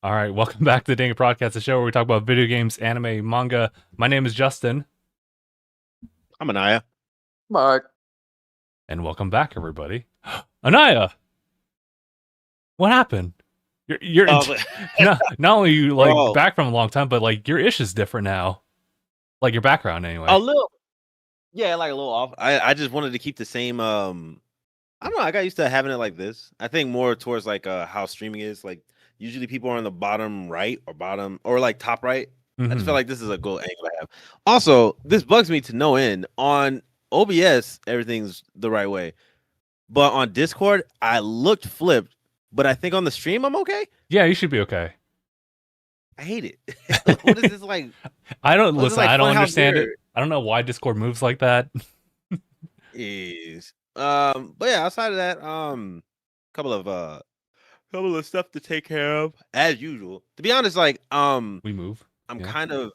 All right, welcome back to the DangIT Prodcast, the show where we talk about video games, anime, manga. My name is Justin. I'm Aniyah. Mark. And welcome back, everybody. Aniyah! What happened? You're not only you like back from a long time, but like your ish is different now. Like your background anyway. A little. Yeah, like a little off. I just wanted to keep the same I don't know, I got used to having it like this. I think more towards like how streaming is. Like usually people are on the bottom right or like top right. I just feel like this is a good angle to have. Also, this bugs me to no end. On OBS, everything's the right way. But on Discord, I looked flipped, but I think on the stream I'm okay. Yeah, you should be okay. I hate it. What is this like? I don't listen, like I don't understand it. I don't know why Discord moves like that. Is but yeah, outside of that, couple of stuff to take care of as usual. To be honest, like we move. I'm kind of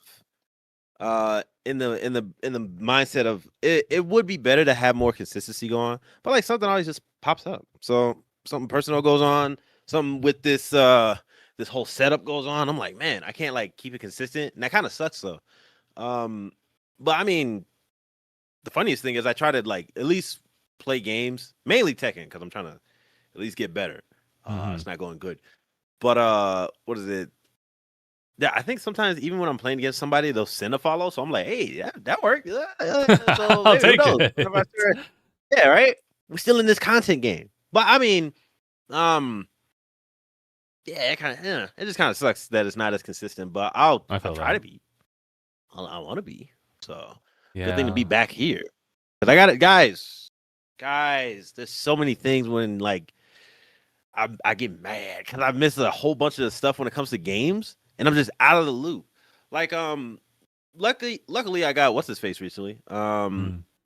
in the mindset of it would be better to have more consistency going, but like something always just pops up. So something personal goes on, something with this this whole setup goes on. I'm like, man, I can't like keep it consistent, and that kind of sucks though. But I mean, the funniest thing is I try to like at least play games, mainly Tekken, because I'm trying to at least get better. It's not going good, but what is it? Yeah, I think sometimes even when I'm playing against somebody, they'll send a follow. So I'm like, hey, yeah, that worked. So I'll take it. Yeah, right. We're still in this content game, but I mean, yeah, it just kind of sucks that it's not as consistent. But I'll try to be. I want to be. So good thing to be back here. But I got it, guys. There's so many things when like I get mad because I miss a whole bunch of stuff when it comes to games. And I'm just out of the loop. Like, luckily I got what's his face recently.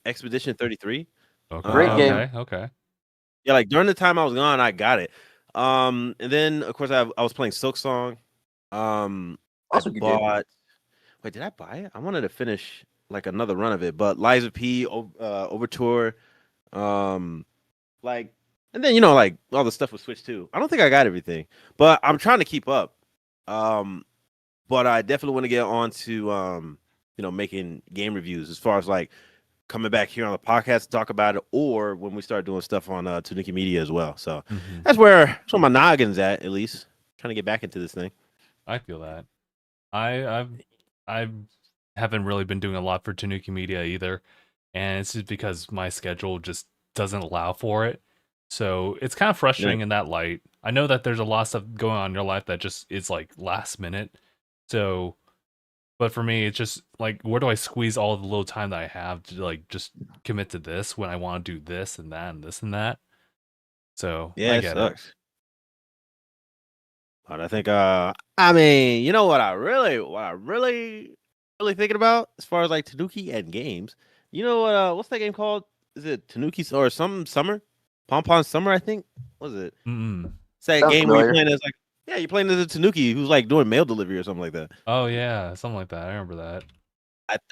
Expedition 33. Okay. Great game. Okay. Yeah, like during the time I was gone, I got it. And then of course I was playing Silk Song. I bought. Wait, did I buy it? I wanted to finish like another run of it, but Lies of P, Overture, like, and then like all the stuff with Switch too. I don't think I got everything, but I'm trying to keep up. But I definitely want to get on to making game reviews as far as like coming back here on the podcast to talk about it, or when we start doing stuff on Tanuki Media as well. So that's where my noggin's at least. Trying to get back into this thing. I feel that. I haven't really been doing a lot for Tanuki Media either, and it's just because my schedule just doesn't allow for it. So it's kind of frustrating in that light. I know that there's a lot of stuff going on in your life that just is like last minute. So, but for me, it's just like, where do I squeeze all the little time that I have to like just commit to this when I want to do this and that and this and that? So yeah, I get it sucks. But I think I mean, you know what I really thinking about as far as like Tanuki and games. You know what? What's that game called? Is it Tanuki or some Summer? Pom Summer, I think. What was it? It's that game where you're playing as like, yeah, you're playing as a Tanuki who's like doing mail delivery or something like that. Oh yeah, something like that. I remember that.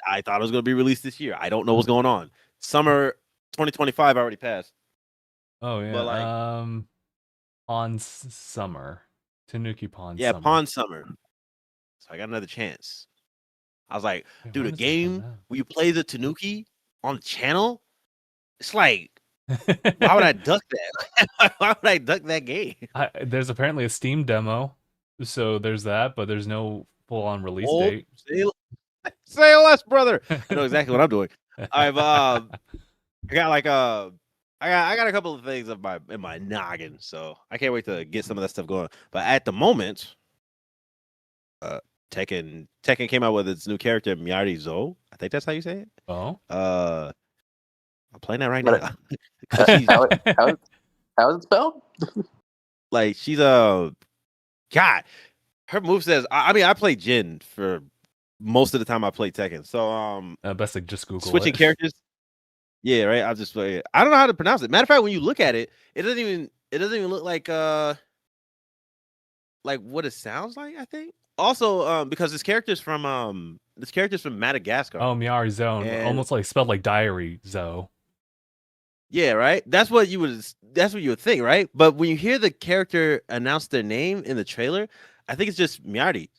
I thought it was gonna be released this year. I don't know what's going on. Summer 2025 already passed. Oh yeah. But like, Pond Summer. Tanuki Pond Summer. Yeah, Pond Summer. So I got another chance. I was like, dude, a game where you play the Tanuki on the channel, it's like, why would I duck that? Why would I duck that game? There's apparently a Steam demo, so there's that, but there's no full-on release date. Say less, brother. I know exactly what I'm doing. I got like I got a couple of things in my noggin, so I can't wait to get some of that stuff going. But at the moment, Tekken came out with its new character, Miyari Zo. I think that's how you say it. Oh. I'm playing that right now. How is it spelled? Like she's God. Her move says. I mean, I play Jin for most of the time. I play Tekken, so best like just Google switching characters. Yeah, right. I'll just play it. I don't know how to pronounce it. Matter of fact, when you look at it, it doesn't even look like what it sounds like. I think also because this character's from Madagascar. Oh, Miyari Zone, almost like spelled like diary Zo. Yeah, right. That's what you would think, right? But when you hear the character announce their name in the trailer, I think it's just Miyagi.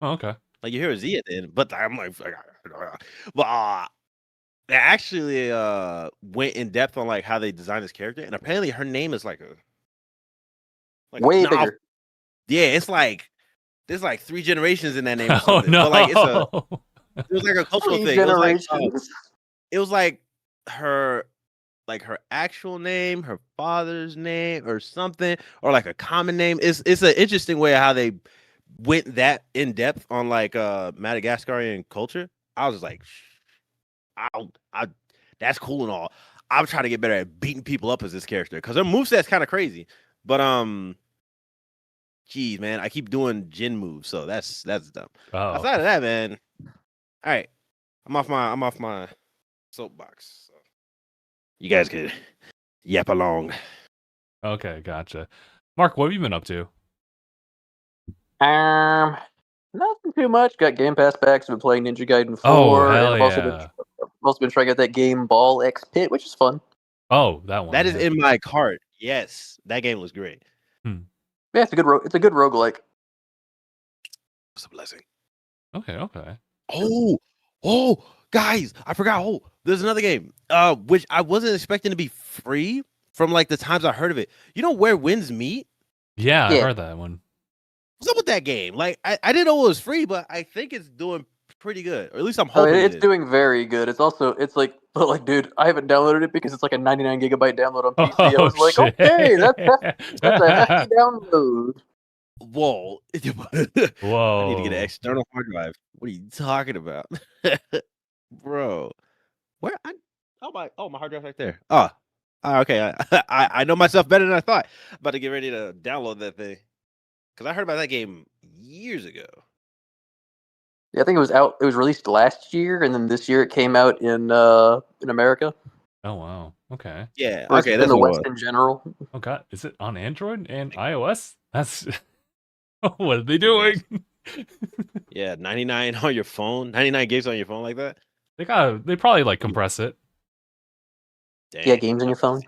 Oh, okay. Like you hear a Z at the end, but I'm like, but they actually went in depth on like how they designed this character, and apparently her name is like Way bigger. yeah, it's like there's like 3 generations in that name or Oh something. no! But like it was like a cultural 3 thing. generations. It was like her actual name, her father's name, or something, or like a common name. It's an interesting way of how they went that in depth on like Madagascarian culture. I was just like, I that's cool and all. I'm trying to get better at beating people up as this character because her moveset's kind of crazy. But geez, man, I keep doing Jin moves, so that's dumb. Oh. Outside of that, man, all right, I'm off my soapbox. So you guys could yap along. Okay, gotcha. Mark, what have you been up to? Nothing too much. Got Game Pass back, so been playing Ninja Gaiden 4. Oh, hell and I've also been trying out that game Ball X Pit, which is fun. Oh, that one. That is in my cart. Yes, that game was great. Yeah, it's a good roguelike. It's a blessing. Okay. Oh, guys, I forgot. Oh, there's another game. Which I wasn't expecting to be free from like the times I heard of it. You know Where Winds Meet? Yeah, I Yeah. heard that one. What's up with that game? Like I didn't know it was free, but I think it's doing pretty good. Or at least I'm Oh, hoping it's doing very good. It's like, dude, I haven't downloaded it because it's like a 99 gigabyte download on PC. I was like, shit. okay, that's a hefty download. Whoa. Whoa. I need to get an external hard drive. What are you talking about? Bro. Where my hard drive's right there. Okay. I know myself better than I thought. About to get ready to download that thing. Because I heard about that game years ago. Yeah, I think it was released last year, and then this year it came out in America. Oh wow. Okay. Yeah. Or Okay. in That's the what it West was. in general. Oh god, is it on Android and iOS? That's what are they doing? Yeah, 99 on your phone, 99 gigs on your phone like that. They probably like compress it. Dang. Yeah, games on your phone.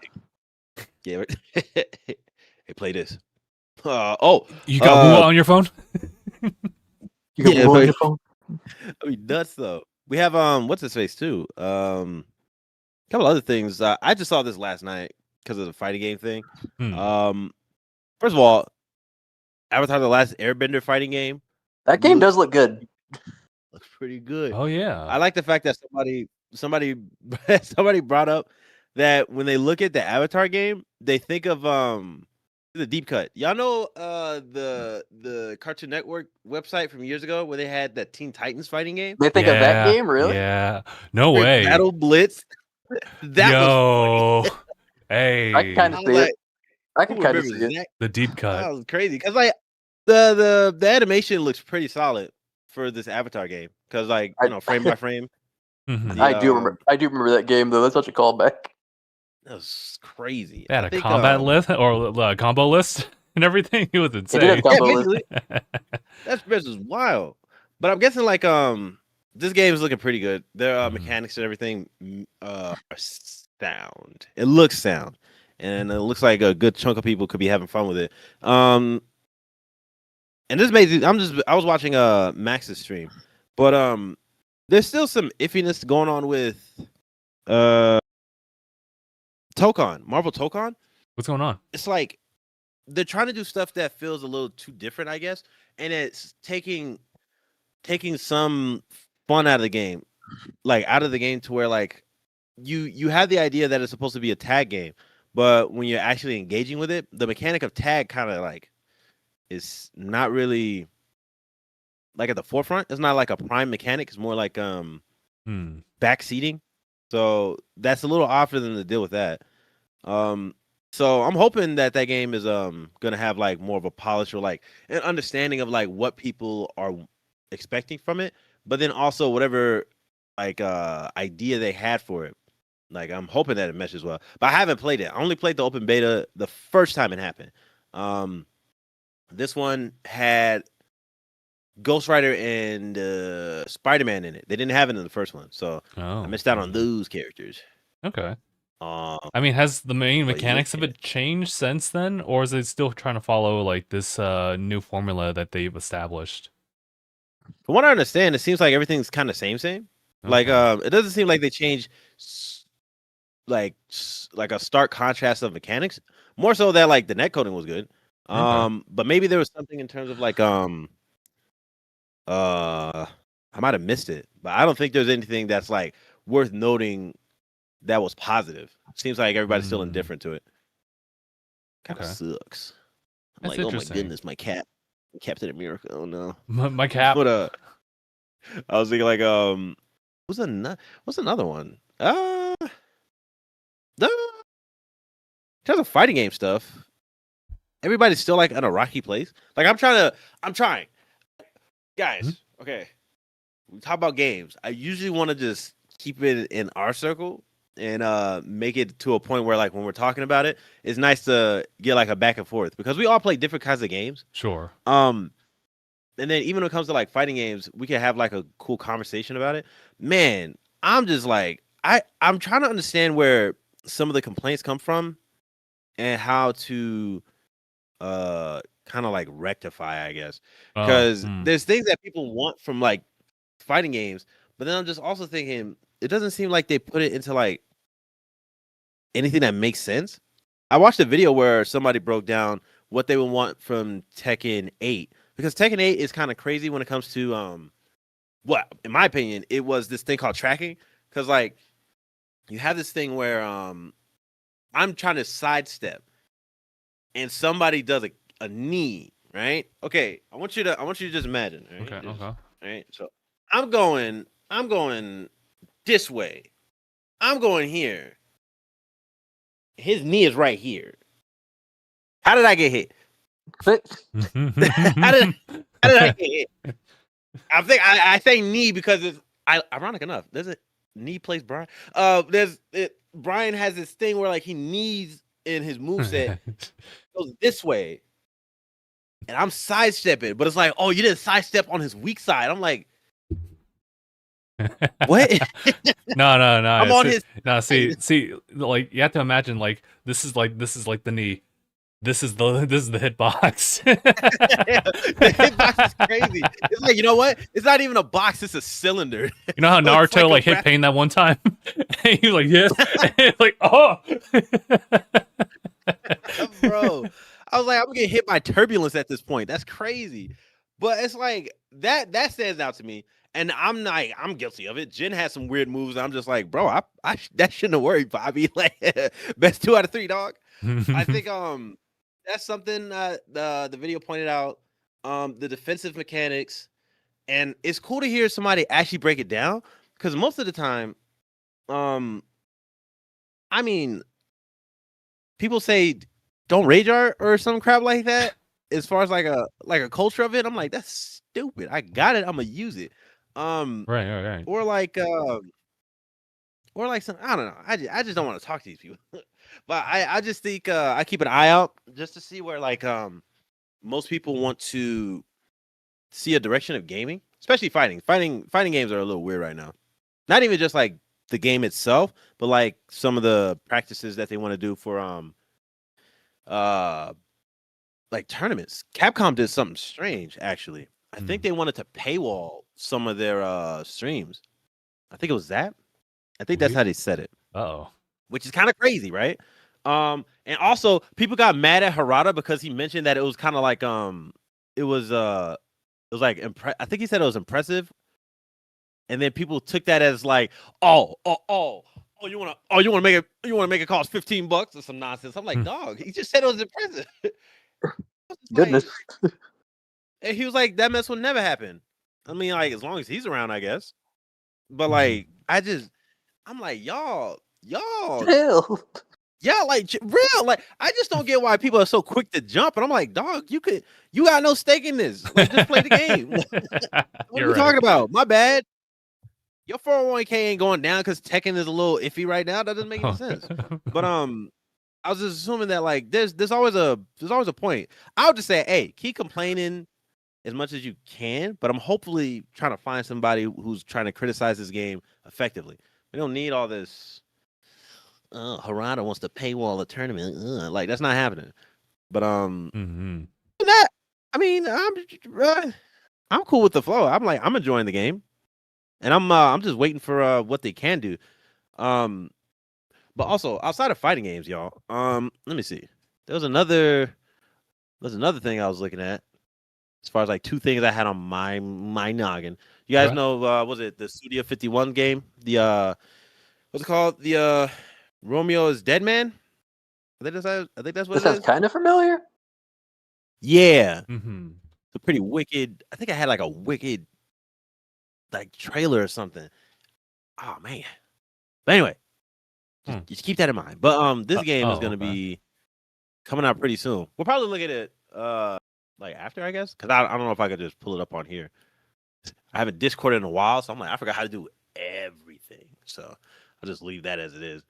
Yeah. Hey, play this. You got Woo on your phone? You can on your phone. I mean, nuts though. We have what's his face too. A couple other things. I just saw this last night because of the fighting game thing. First of all, Avatar: The Last Airbender fighting game. That game does look good. Looks pretty good. Oh yeah. I like the fact that somebody brought up that when they look at the Avatar game, they think of the deep cut. Y'all know the Cartoon Network website from years ago where they had that Teen Titans fighting game? They think of that game, really? Yeah. No way. Battle Blitz. That was funny. Hey. I can kind of see it. I can kind of see it. The deep cut. That was crazy because like the animation looks pretty solid for this Avatar game because like frame by frame. Mm-hmm. I do remember that game though. That's such a callback. That was crazy. They had a combat list or combo list and everything. It was insane. It did have combo list. That was wild. But I'm guessing like this game is looking pretty good. Their mechanics and everything are sound. It looks sound. And it looks like a good chunk of people could be having fun with it. And this made I was watching Max's stream, but there's still some iffiness going on with Tokon, Marvel Tokon. What's going on? It's like they're trying to do stuff that feels a little too different, I guess, and it's taking some fun out of the game, like out of the game to where like you have the idea that it's supposed to be a tag game, but when you're actually engaging with it, the mechanic of tag kind of like is not really like at the forefront. It's not like a prime mechanic. It's more like backseating. So that's a little odd for them to deal with that. So I'm hoping that game is gonna have like more of a polish or like an understanding of like what people are expecting from it, but then also whatever like idea they had for it. Like I'm hoping that it meshes well. But I haven't played it. I only played the open beta the first time it happened. This one had Ghost Rider and Spider-Man in it. They didn't have it in the first one, so I missed out on those characters. Okay. I mean, has the main mechanics of it changed since then, or is it still trying to follow like this new formula that they've established? From what I understand, it seems like everything's kind of same. Like it doesn't seem like they changed like a stark contrast of mechanics. More so that like the netcoding was good. But maybe there was something in terms of like I might have missed it, but I don't think there's anything that's like worth noting that was positive. Seems like everybody's still indifferent to it. Kind of sucks. I'm That's like, oh my goodness, my cat, Captain America. Oh no, my cat. But I was thinking like what's another one? In terms of fighting game stuff, everybody's still like in a rocky place. Like I'm trying. Guys, okay. We talk about games. I usually want to just keep it in our circle and make it to a point where like when we're talking about it, it's nice to get like a back and forth because we all play different kinds of games. Sure. And then even when it comes to like fighting games, we can have like a cool conversation about it. Man, I'm just like I'm trying to understand where some of the complaints come from and how to kind of like rectify, I guess. Because there's things that people want from like fighting games, but then I'm just also thinking it doesn't seem like they put it into like anything that makes sense. I watched a video where somebody broke down what they would want from Tekken 8 because Tekken 8 is kind of crazy when it comes to what in my opinion it was this thing called tracking because like you have this thing where I'm trying to sidestep and somebody does a knee, right? Okay, I want you to just imagine, right? Okay. All right. So I'm going this way. I'm going here. His knee is right here. How did I get hit? How did I get hit? I say knee because it's ironic enough. There's a knee plays Brian. Brian has this thing where like he knees in his moveset goes this way. And I'm sidestepping, but it's like, oh, you didn't sidestep on his weak side. I'm like, what? No. I'm on his. No, see, like you have to imagine, like this is like the knee. This is the hitbox. The hitbox is crazy. It's like, you know what? It's not even a box. It's a cylinder. You know how Naruto like hit Pain that one time? He was like, yeah, like oh, bro. I was like, I'm getting hit by turbulence at this point. That's crazy. But it's like that stands out to me. And I'm like, I'm guilty of it. Jin has some weird moves. I'm just like, bro, that shouldn't have worried Bobby. Like best 2 out of 3, dog. I think that's something the video pointed out. The defensive mechanics. And it's cool to hear somebody actually break it down. Because most of the time, I mean, people say don't rage art or some crap like that. As far as like a culture of it, I'm like, that's stupid. I got it. I'm gonna use it. Right. Or like some I don't know. I just don't want to talk to these people. But I just think I keep an eye out just to see where like most people want to see a direction of gaming, especially fighting. Fighting games are a little weird right now. Not even just like the game itself, but like some of the practices that they want to do for like tournaments. Capcom did something strange, actually. I think they wanted to paywall some of their streams. I think it was that. I think that's how they said it. Oh, which is kind of crazy, right? And also people got mad at Harada because he mentioned that it was kind of like it was like I think he said it was impressive, and then people took that as like you want to make it cost $15 or some nonsense. I'm like, dog, he just said it was impressive. Goodness. And he was like, that mess will never happen. I mean, like, as long as he's around, I guess. But like, I'm like, y'all, Hell. yeah, like real. Like, I just don't get why people are so quick to jump. And I'm like, dog, you got no stake in this. Like, just play the game. What are you talking about? My bad. Your 401k ain't going down because Tekken is a little iffy right now. That doesn't make any sense. But I was just assuming that like there's always a point. I would just say, hey, keep complaining as much as you can, but I'm hopefully trying to find somebody who's trying to criticize this game effectively. We don't need all this Harada wants to paywall a tournament. Like that's not happening. But Mm-hmm. that I mean, I'm cool with the flow. I'm enjoying the game, and I'm just waiting for what they can do. But also outside of fighting games, y'all. Let me see. There's another thing I was looking at as far as like two things I had on my noggin. You guys Okay. know was it the Studio 51 game? The what's it called? The Romeo is Dead Man? I think that's what This it sounds is. kind of familiar. Yeah. Mm-hmm. It's a pretty wicked. I think I had like a wicked like trailer or something. Oh man. But anyway, just keep that in mind. But this game is gonna okay. be coming out pretty soon. We'll probably look at it like after, I guess, because I don't know if I could just pull it up on here. I haven't Discorded in a while, so I'm like I forgot how to do everything. So I'll just leave that as it is.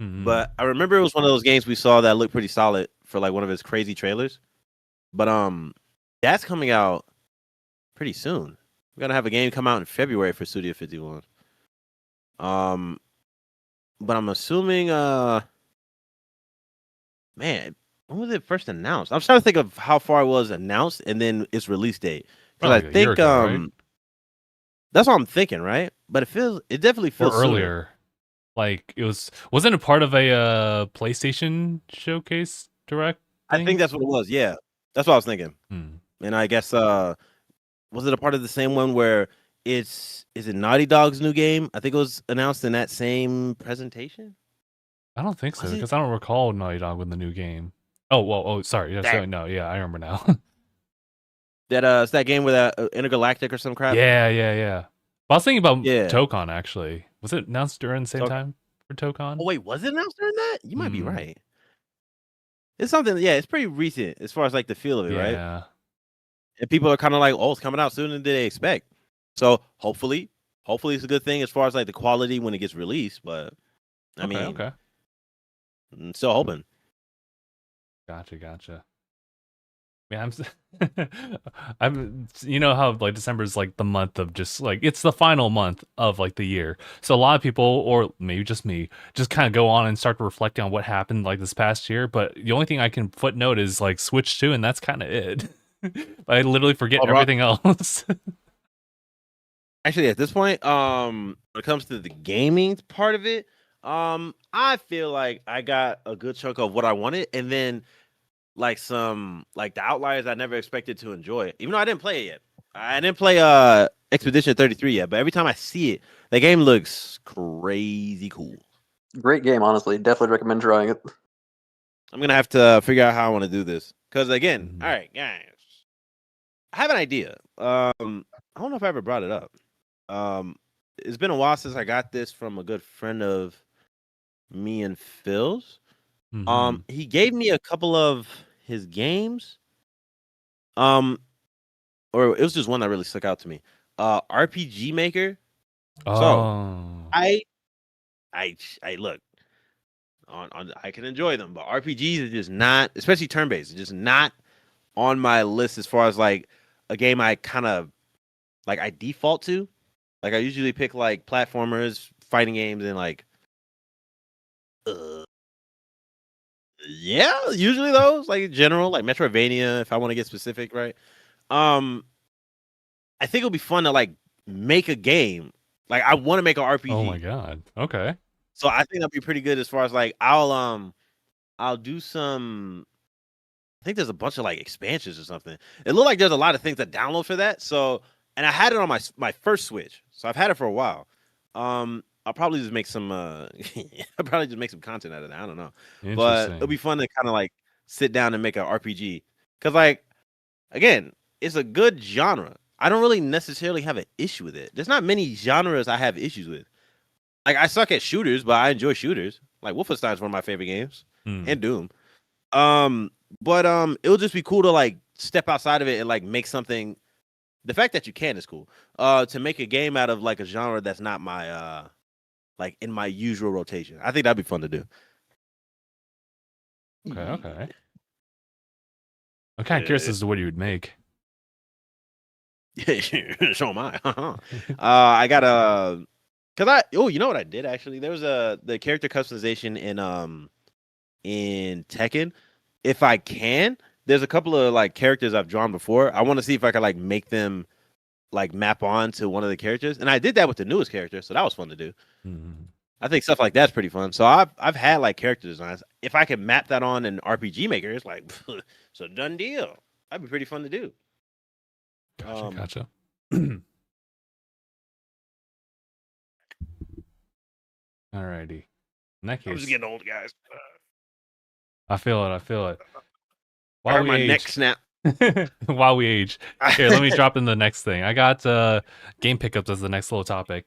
Mm-hmm. But I remember it was one of those games we saw that looked pretty solid for like one of his crazy trailers. But that's coming out pretty soon. We're gonna have a game come out in February for Studio 51. But I'm assuming man, when was it first announced? I'm trying to think of how far it was announced and then its release date. Because Like I a think year ago, right? that's what I'm thinking, right? But it definitely Or feels sooner. earlier. Like wasn't it part of a PlayStation showcase direct thing? I think that's what it was. Yeah, that's what I was thinking. And I guess was it a part of the same one where is it Naughty Dog's new game? I think it was announced in that same presentation. I don't think so Was it? because I don't recall Naughty Dog with the new game. Oh, well, sorry. Yeah, That- no, yeah, I remember now. It's that game with Intergalactic or some crap. yeah. But I was thinking about Yeah. Tokon actually. Was it announced during the same time for Tokon? Oh wait, was it announced during that? You might be Hmm. right. It's something. Yeah, it's pretty recent as far as like the feel of it, right? Yeah. And people are kind of like, "Oh, it's coming out sooner than they expect." So hopefully it's a good thing as far as like the quality when it gets released. But I mean, Okay. I'm still hoping. Gotcha. Yeah, I'm. You know how like December is like the month of just like it's the final month of like the year. So a lot of people, or maybe just me, just kind of go on and start reflecting on what happened like this past year. But the only thing I can footnote is like Switch 2, and that's kind of it. I literally forget everything else. Actually, at this point, when it comes to the gaming part of it, I feel like I got a good chunk of what I wanted, and then like some like the outliers I never expected to enjoy. Even though I didn't play it yet. I didn't play Expedition 33 yet, but every time I see it, the game looks crazy cool. Great game, honestly. Definitely recommend trying it. I'm gonna have to figure out how I want to do this. Because again, Mhm. all right, guys. I have an idea. I don't know if I ever brought it up. It's been a while since I got this from a good friend of me and Phil's. Mhm. He gave me a couple of his games. Or it was just one that really stuck out to me. RPG Maker. Oh. So I look on I can enjoy them, but RPGs are just not, especially turn-based, just not on my list as far as like a game I kind of like I default to. Like I usually pick like platformers, fighting games, and like yeah, usually those like in general, like Metroidvania, if I want to get specific, right? I think it'll be fun to like make a game. Like I want to make an RPG. Oh my god. Okay. So I think that'll be pretty good as far as like I'll do some. I think there's a bunch of like expansions or something. It looked like there's a lot of things to download for that. So and I had it on my first Switch, so I've had it for a while. I'll probably just make some. I'll probably just make some content out of that. I don't know, but it'll be fun to kind of like sit down and make an RPG. Cause like again, it's a good genre. I don't really necessarily have an issue with it. There's not many genres I have issues with. Like I suck at shooters, but I enjoy shooters. Like Wolfenstein's one of my favorite games, and Doom. But it'll just be cool to like step outside of it and like make something. The fact that you can is cool. To make a game out of like a genre that's not my like in my usual rotation. I think that'd be fun to do. Okay. I'm kind of curious as to what you would make. So am I. I got a you know what I did actually? There was the character customization in Tekken. If I can, there's a couple of like characters I've drawn before. I want to see if I can like make them like map on to one of the characters, and I did that with the newest character, so that was fun to do. Mm-hmm. I think stuff like that's pretty fun. So I've had like character designs. If I can map that on an RPG Maker, it's like it's a done deal. That'd be pretty fun to do. Gotcha. Alrighty. In that I'm case, just getting old, guys. I feel it. I heard my neck snap. While we age. Here, let me drop in the next thing. I got game pickups as the next little topic.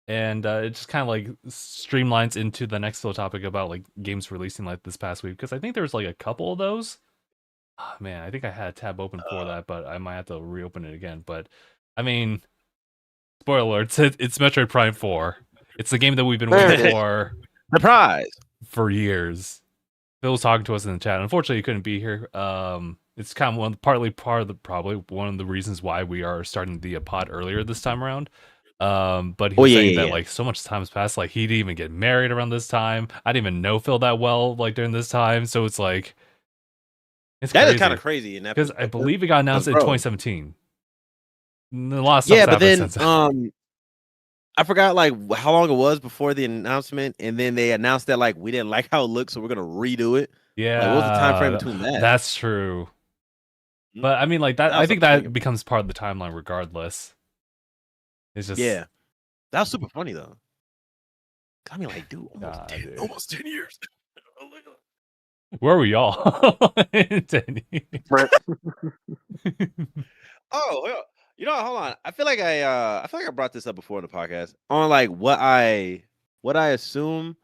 And it just kind of like streamlines into the next little topic about like games releasing like this past week. Because I think there was like a couple of those. Oh, man, I think I had a tab open for that, but I might have to reopen it again. But I mean, spoiler alert, it's Metroid Prime 4. It's the game that we've been waiting for Surprise for years. Phil was talking to us in the chat. Unfortunately, he couldn't be here. It's kind of probably one of the reasons why we are starting the pod earlier this time around. But he was saying that like so much time has passed. Like he didn't even get married around this time. I didn't even know Phil that well like during this time. So it's like that is kind of crazy. Because I believe it got announced in 2017. A lot of stuff but then I forgot like how long it was before the announcement, and then they announced that like we didn't like how it looked, so we're gonna redo it. Yeah, like, what was the time frame between that? That's true. But I mean, like that. I think that becomes part of the timeline, regardless. It's just that was super funny though. Got me like, dude, almost 10 years. Where were y'all? 10 years. Oh, you know, hold on. I feel like I brought this up before in the podcast on like what I assume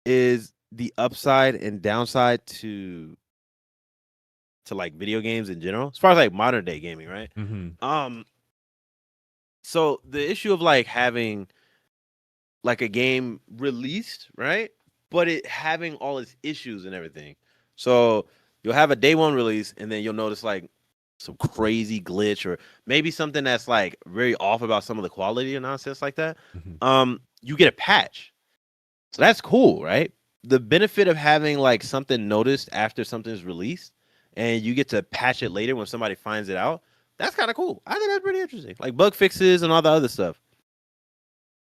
is the upside and downside to like video games in general, as far as like modern day gaming, right? Mm-hmm. So the issue of like having like a game released, right? But it having all its issues and everything. So you'll have a day one release, and then you'll notice like some crazy glitch or maybe something that's like very off about some of the quality and nonsense like that. Mm-hmm. You get a patch. So that's cool, right? The benefit of having like something noticed after something's released and you get to patch it later when somebody finds it out, that's kind of cool. I think that's pretty interesting. Like bug fixes and all the other stuff.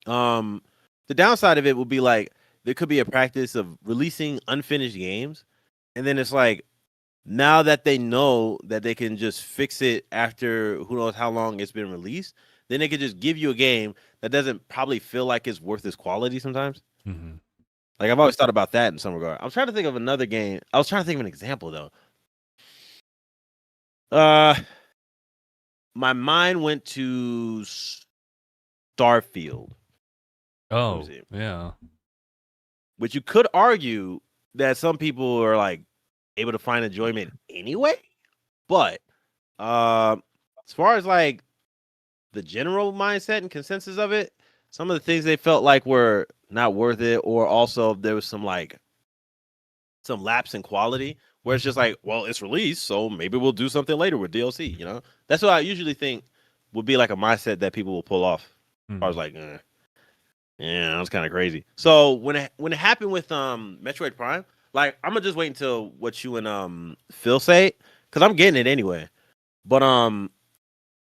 The downside of it will be like there could be a practice of releasing unfinished games, and then it's like now that they know that they can just fix it after who knows how long it's been released, then they could just give you a game that doesn't probably feel like it's worth its quality sometimes. Mm-hmm. Like I've always thought about that in some regard. I'm trying to think of another game. I was trying to think of an example though. My mind went to Starfield. Oh, yeah. Which you could argue that some people are like able to find enjoyment anyway. But as far as like the general mindset and consensus of it, some of the things they felt like were not worth it, or also there was some lapse in quality where it's just like, well, it's released, so maybe we'll do something later with DLC, you know? That's what I usually think would be like a mindset that people will pull off. I was like, yeah, that was kind of crazy. So when it happened with Metroid Prime, like I'm gonna just wait until what you and Phil say, because I'm getting it anyway. But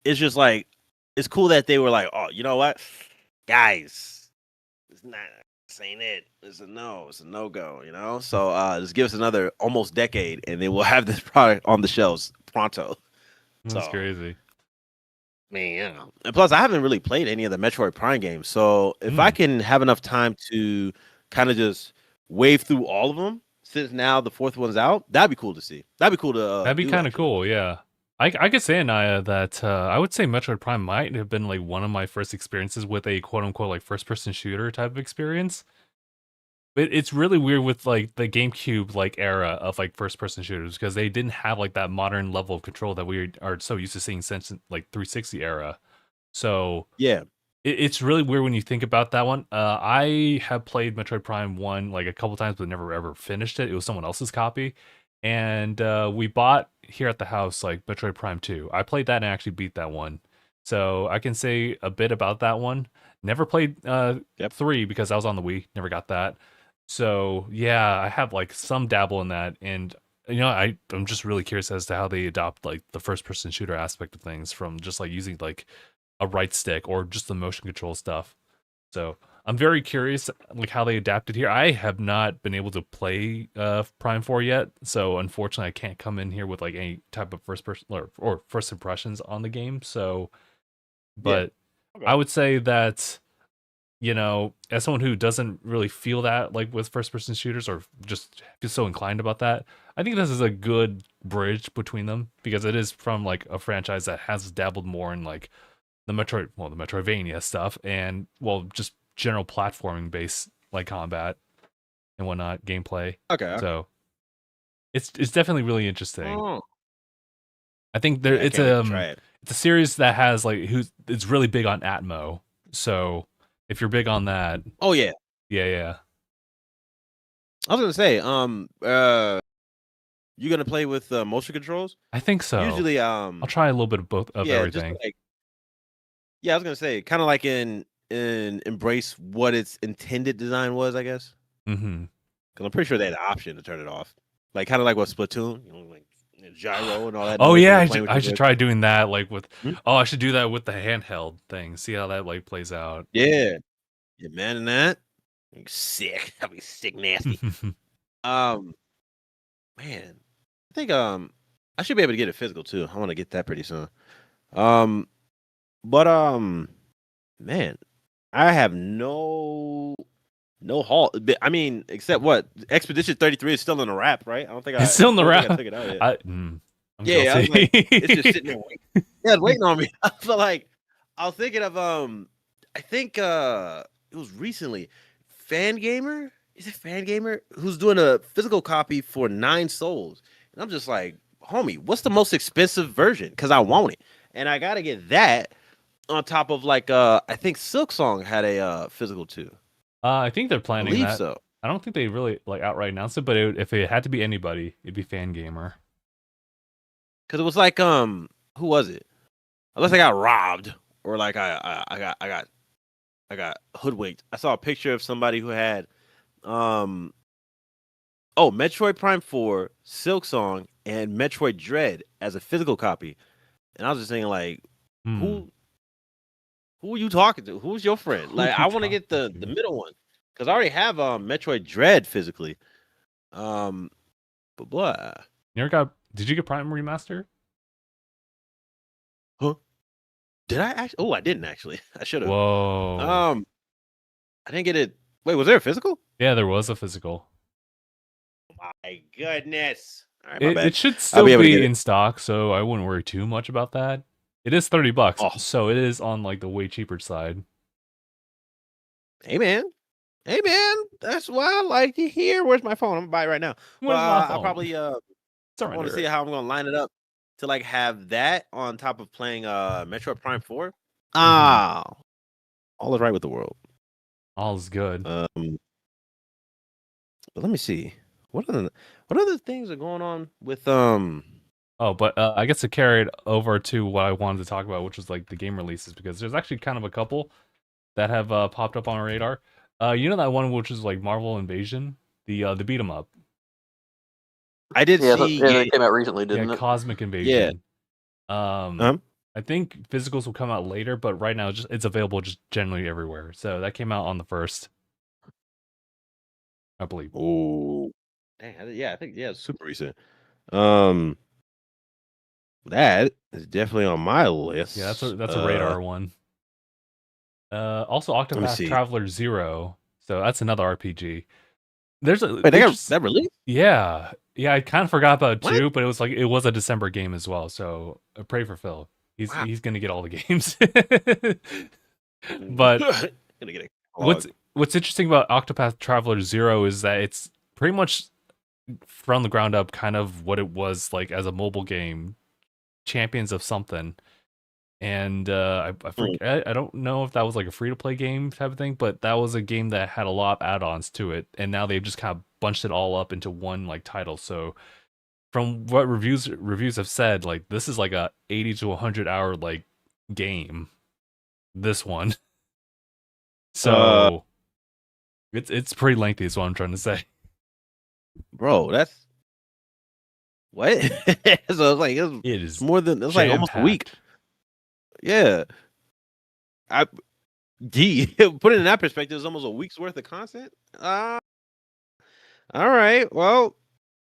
it's just like it's cool that they were like, oh, you know what, guys, it's not saying it. It's a no-go, you know. So just give us another almost decade, and then we'll have this product on the shelves pronto. That's crazy. Man, yeah. And plus, I haven't really played any of the Metroid Prime games, so if I can have enough time to kind of just wave through all of them, since now the fourth one's out, that'd be cool to see. That'd be cool to. That'd be kind of cool, yeah. I could say, Aniyah, that I would say Metroid Prime might have been like one of my first experiences with a quote unquote like first person shooter type of experience. It's really weird with like the GameCube like era of like first person shooters because they didn't have like that modern level of control that we are so used to seeing since like 360 era. So yeah, it's really weird when you think about that one. I have played Metroid Prime 1 like a couple times but never ever finished it. It was someone else's copy. And we bought here at the house like Metroid Prime 2. I played that and actually beat that one. So I can say a bit about that one. Never played Yep. 3 because I was on the Wii. Never got that. So yeah, I have like some dabble in that, and I'm just really curious as to how they adopt like the first person shooter aspect of things from just like using like a right stick or just the motion control stuff. So I'm very curious like how they adapted here. I have not been able to play Prime 4 yet, so unfortunately I can't come in here with like any type of first person or first impressions on the game. So Yeah. but Okay. I would say that as someone who doesn't really feel that like with first person shooters or just feels so inclined about that, I think this is a good bridge between them because it is from like a franchise that has dabbled more in like the Metroidvania stuff and just general platforming based like combat and whatnot, gameplay. Okay. So it's definitely really interesting. Oh. I think Yeah, I it's can't wait to try it. it's a series that has like it's really big on Atmo. So if you're big on that, Oh yeah. yeah. I was gonna say, you gonna play with motion controls? I think so. Usually, I'll try a little bit of both of yeah, just everything. like, yeah, I was gonna say, kind of like in embrace what its intended design was, I guess. Mm-hmm. Because I'm pretty sure they had the option to turn it off, like kind of like what Splatoon, like gyro and all that. Oh noise when yeah, you're playing with I your should joystick. try doing that. Like with Hmm? I should do that with the handheld thing. See how that like plays out. Yeah, yeah, man, and that like, sick. That'd be sick, nasty. Man, I think I should be able to get it physical too. I want to get that pretty soon. But man, I have no halt. I mean, except what Expedition 33 is still in the wrap, right? I don't think It's still in the I don't think wrap. I took it out yet. I'm Yeah, I was guilty. like, it's just sitting there waiting. Yeah, it's waiting on me. I feel like I was thinking of I think it was recently Fangamer. Is it Fangamer who's doing a physical copy for 9 souls? And I'm just like, homie, what's the most expensive version? Because I want it, and I gotta get that on top of like I think Silk Song had a physical too. I think they're I planning believe that. so. I don't think they really like outright announced it, but if it had to be anybody, it'd be Fangamer. Because it was like who was it? Unless I got robbed or like I got hoodwinked. I saw a picture of somebody who had Metroid Prime 4, Silk Song, and Metroid Dread as a physical copy. And I was just thinking like, who are you talking to? Who's your friend? Like I want to get the middle one. Because I already have Metroid Dread physically. But blah. Did you get Prime Remaster? Huh? Did I actually? Oh, I didn't actually. I should have. Whoa. I didn't get it. Wait, was there a physical? Yeah, there was a physical. My goodness. All right, my bad. It should still be able to get be it. in stock, so I wouldn't worry too much about that. It is $30, Oh. so it is on like the way cheaper side. Hey man, that's what I like to hear. Where's my phone? I'm gonna buy it right now. Where's my phone? I'll probably I want to see how I'm gonna line it up to like have that on top of playing Metroid Prime 4. Ah, all is right with the world. All is good. But let me see. What other things are going on with Oh, but I guess to carry it over to what I wanted to talk about, which was like the game releases, because there's actually kind of a couple that have popped up on our radar. You know that one which is like Marvel Invasion, the beat 'em up. I did see. Yeah, it came out recently, didn't it? Cosmic Invasion. Yeah. I think physicals will come out later, but right now it's available just generally everywhere. So that came out on the 1st, I believe. Oh, dang! I think it's super recent. That is definitely on my list. Yeah, that's a radar one. Also Octopath Traveler 0. So that's another RPG. There's a Wait, they got that released? Yeah, I kind of forgot about it too, but it was a December game as well. So pray for Phil. He's gonna get all the games. But gonna get what's interesting about Octopath Traveler 0 is that it's pretty much from the ground up kind of what it was like as a mobile game, Champions of something. And I don't know if that was like a free-to-play game type of thing, but that was a game that had a lot of add-ons to it, and now they've just kind of bunched it all up into one like title. So from what reviews have said, like this is like a 80 to 100 hour like game. This one. So it's pretty lengthy is what I'm trying to say. Bro, that's what? So it's like It it's is more than it's like almost a week. jam-packed. Yeah. I put it in that perspective, it's almost a week's worth of content. All right. Well,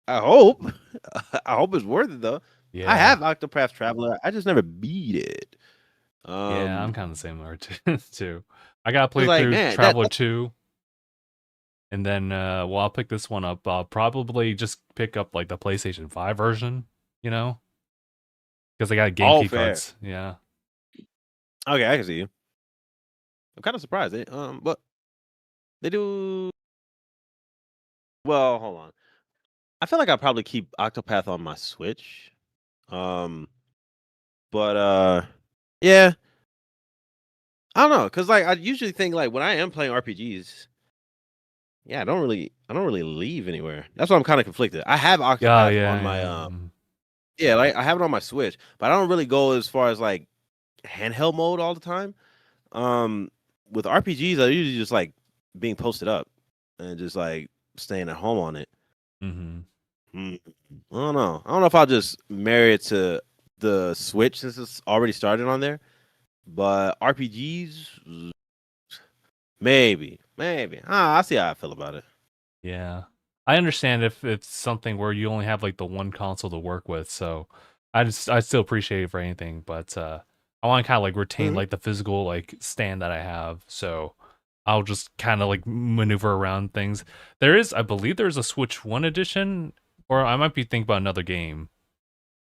I hope. I hope it's worth it though. Yeah. I have Octopath Traveler. I just never beat it. Yeah, I'm kind of the same way too. I gotta play like, through man, Traveler 2. And then well, I'll pick this one up. I'll probably just pick up like the PlayStation 5 version, you know? Because I got game all key fair. cards. Yeah. Okay, I can see you. I'm kind of surprised. But they do well, hold on. I feel like I'll probably keep Octopath on my Switch. But yeah. I don't know, because like I usually think like when I am playing RPGs, yeah, I don't really leave anywhere. That's why I'm kind of conflicted. I have Octopath on my yeah, like I have it on my Switch, but I don't really go as far as like handheld mode all the time. With RPGs, I usually just like being posted up and just like staying at home on it. I don't know. I don't know if I'll just marry it to the Switch since it's already started on there. But RPGs, maybe. I see how I feel about it. Yeah. I understand if it's something where you only have like the one console to work with, so I still appreciate it for anything, but I want to kind of like retain like the physical like stand that I have, so I'll just kind of like maneuver around things. I believe there's a Switch 1 edition, or I might be thinking about another game.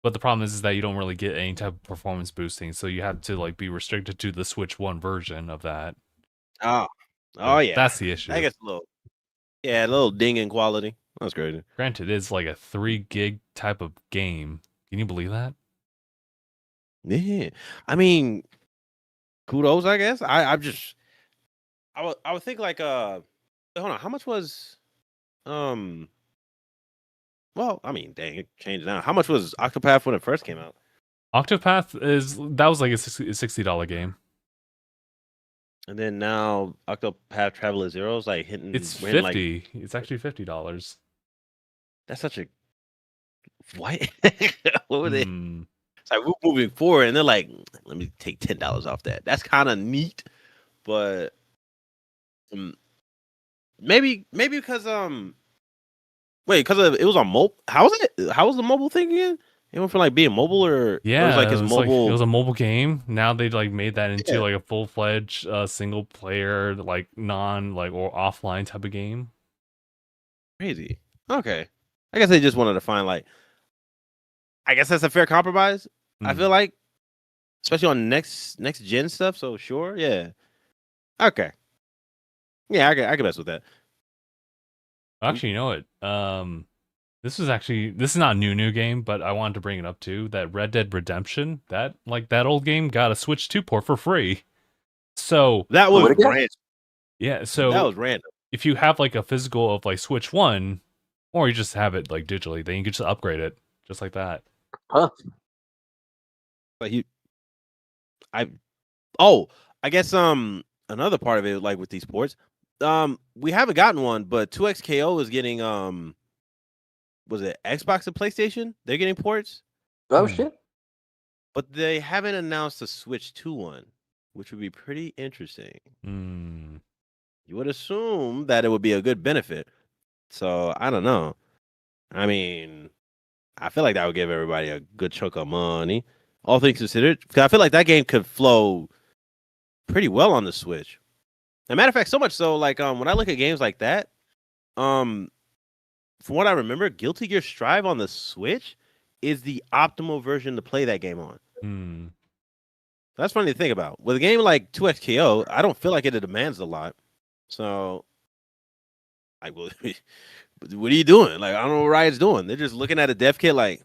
But the problem is that you don't really get any type of performance boosting, so you have to like be restricted to the Switch 1 version of that. Oh So yeah, that's the issue. I guess a little ding in quality. That's crazy. Granted, it's like a 3 gig type of game. Can you believe that? Yeah, I mean, kudos. I guess I would think like hold on, how much was well, I mean, dang, it changed now. How much was Octopath when it first came out? Octopath was like a $60 game. And then now Octopath Traveler Zero is like hitting. It's we're hitting, 50. Like, It's actually $50. that's such a what? What were they? Hmm. It's like we're moving forward, and they're like, "Let me take $10 off that." That's kind of neat, but maybe because wait, because it was on mobile. How was it? How was the mobile thing again? It went from like being mobile, or Yeah, it was like his mobile. it was a mobile game. Now they like made that into like a full-fledged single player, like non like or offline type of game. Crazy. Okay, I guess they just wanted to find like. I guess that's a fair compromise. I feel like, especially on next gen stuff. So sure, yeah. Okay. Yeah, I can mess with that. Actually, you know what? This is not a new game, but I wanted to bring it up too. That Red Dead Redemption, that old game got a Switch 2 port for free. So that was random. Yeah, so that was random. If you have like a physical of like Switch 1, or you just have it like digitally, then you can just upgrade it just like that. Huh. But I guess another part of it, like with these ports, we haven't gotten one, but 2XKO is getting was it Xbox and PlayStation? They're getting ports. Oh shit! But they haven't announced a Switch 2 one, which would be pretty interesting. You would assume that it would be a good benefit. So I don't know. I mean, I feel like that would give everybody a good chunk of money, all things considered. Because I feel like that game could flow pretty well on the Switch. As a matter of fact, so much so, like when I look at games like that, from what I remember, Guilty Gear Strive on the Switch is the optimal version to play that game on. That's funny to think about. With a game like 2XKO, I don't feel like it demands a lot. So, like, well, what are you doing? Like, I don't know what Riot's doing. They're just looking at a dev kit like,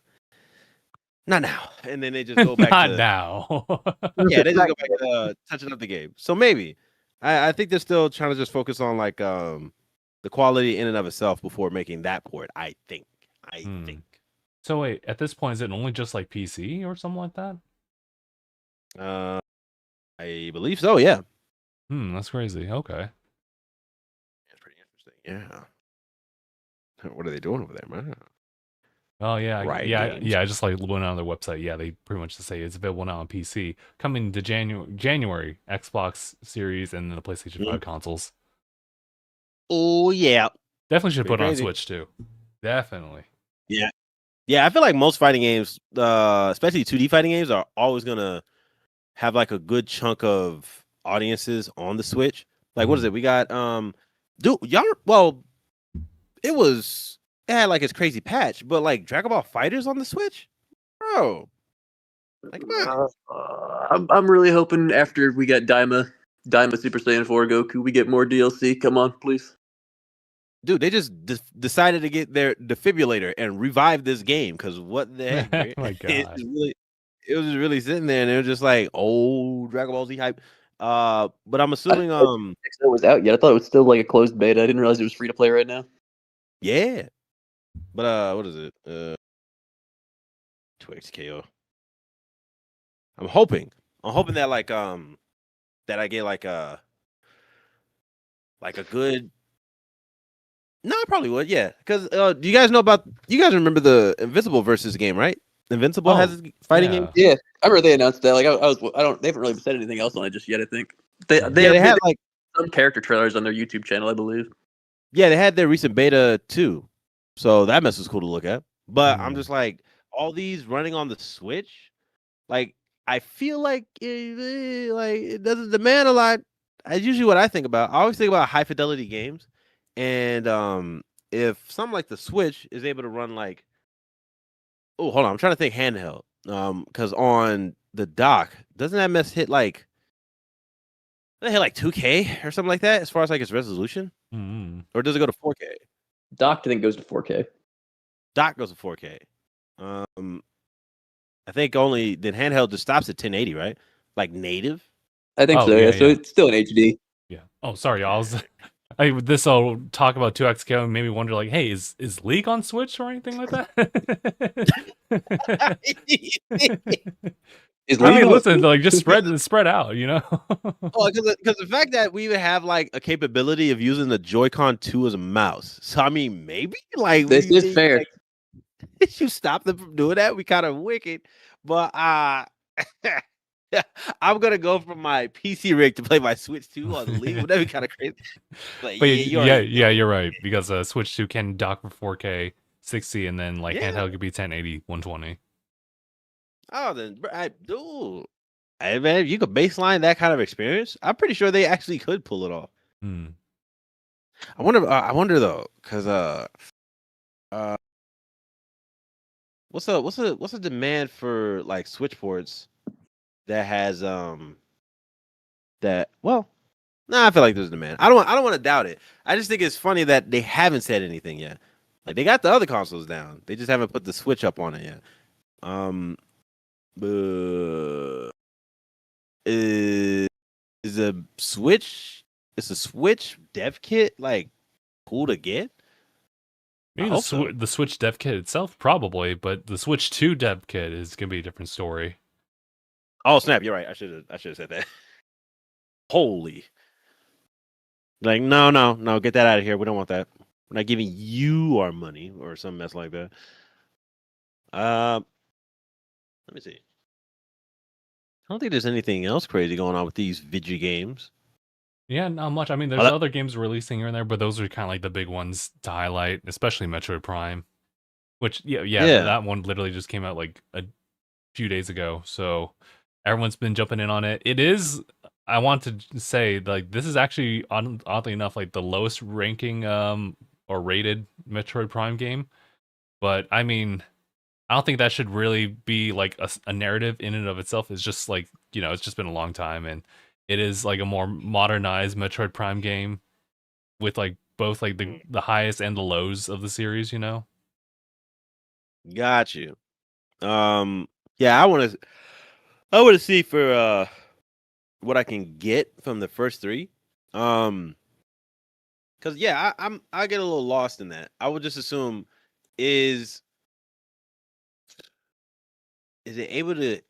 not now. And then they just go back not now. Yeah, they just go back to touching up the game. So maybe. I think they're still trying to just focus on like the quality in and of itself before making that port, I think. I think. So wait, at this point, is it only just like PC or something like that? I believe so, yeah. That's crazy. Okay. That's pretty interesting. Yeah. What are they doing over there, man? Oh yeah, Riot yeah, Games. yeah. I just like went on their website. Yeah, they pretty much just say it's available now on PC, coming to January Xbox Series and then the PlayStation 5 consoles. Oh yeah. Definitely should Pretty put it on crazy. Switch too. Definitely. Yeah. Yeah, I feel like most fighting games, especially 2D fighting games, are always gonna have like a good chunk of audiences on the Switch. Like, what is it? We got dude, y'all. Well, it had like its crazy patch, but like Dragon Ball Fighters on the Switch, bro. Like, come on. I'm really hoping after we get Daima Super Saiyan 4 Goku, we get more DLC. Come on, please. Dude, they just decided to get their defibrillator and revive this game because what the heck, Oh bro? my It god. just really, it was just really sitting there, and it was just like, oh, Dragon Ball Z hype. But I'm assuming, It was out yet. I thought it was still like a closed beta. I didn't realize it was free to play right now. yeah. But what is it? 2XKO. I'm hoping that that I get like a good. No, I probably would, yeah. Because do you guys remember the Invincible versus game, right? Invincible has a fighting game. Yeah, I remember they announced that. Like, they haven't really said anything else on it just yet. I think they had like some character trailers on their YouTube channel, I believe. Yeah, they had their recent beta too, so that mess was cool to look at. But I'm just like, all these running on the Switch, like I feel like it doesn't demand a lot. That's usually what I think about. I always think about high fidelity games, and if something like the Switch is able to run like, oh, hold on, I'm trying to think handheld, because on the dock, doesn't that mess hit like 2K or something like that as far as like its resolution, or does it go to 4K? Dock, I think, goes to 4K. Dock goes to 4K. I think only then handheld just stops at 1080, right? Like native. I think so. Yeah. So it's still in HD. Yeah. Oh, sorry, y'all. This will talk about 2XKO and made me wonder, like, hey, is League on Switch or anything like that? I mean, listen, like, just spread out, you know. Oh, because the fact that we would have like a capability of using the Joy-Con 2 as a mouse. So I mean, maybe like this is fair. Like, you stop them from doing that. We kind of wicked, but I'm gonna go from my PC rig to play my Switch 2 on the League. Would that be kind of crazy? But you're right, because Switch 2 can dock for 4K 60, and then like handheld could be 1080 120. Oh, then dude, hey man, if you could baseline that kind of experience, I'm pretty sure they actually could pull it off. I wonder though, because what's a demand for like Switch ports that has that well. Nah, I feel like there's a demand. I don't want to doubt it. I just think it's funny that they haven't said anything yet. Like they got the other consoles down. They just haven't put the Switch up on it yet. Is a Switch dev kit like cool to get? Maybe the Switch dev kit itself, probably, but the Switch 2 dev kit is gonna be a different story. Oh snap! You're right. I should have said that. Holy. Like, no, get that out of here. We don't want that. We're not giving you our money or some mess like that. Let me see. I don't think there's anything else crazy going on with these video games. Yeah, not much. I mean, there's other games releasing here and there, but those are kind of like the big ones to highlight, especially Metroid Prime. Which, that one literally just came out like a few days ago, so everyone's been jumping in on it. It is, I want to say, like, this is actually oddly enough like the lowest ranking or rated Metroid Prime game, but I mean, I don't think that should really be like a narrative in and of itself. It's just like, it's just been a long time, and it is like a more modernized Metroid Prime game with like both like the highest and the lows of the series, Got you. Yeah, I want to see for what I can get from the first three. Cause yeah, I get a little lost in that. I would just assume is it able to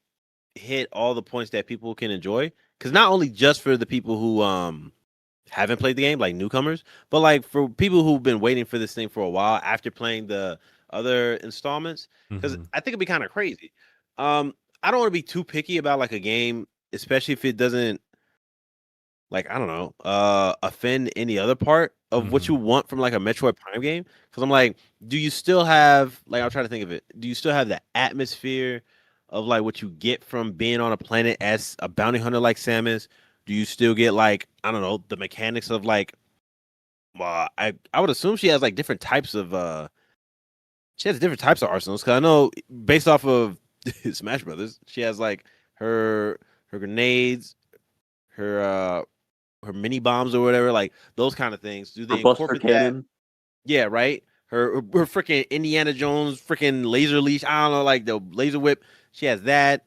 hit all the points that people can enjoy? because not only just for the people who haven't played the game, like newcomers, but like for people who've been waiting for this thing for a while after playing the other installments, because Mhm. I think it'd be kind of crazy. I don't want to be too picky about like a game, especially if it doesn't, like, I don't know, offend any other part of what you want from like a Metroid Prime game. Because I'm like, do you still have, like, I'm trying to think of it. Do you still have the atmosphere of like what you get from being on a planet as a bounty hunter like Samus? Do you still get like, I don't know, the mechanics of like, I would assume she has like different types of she has different types of arsenals. Because I know based off of Smash Brothers, she has like her grenades, her mini bombs or whatever, like those kind of things. Do Her they Buster incorporate that? Cannon. Yeah, right. Her freaking Indiana Jones freaking laser leash. I don't know, like the laser whip. She has that.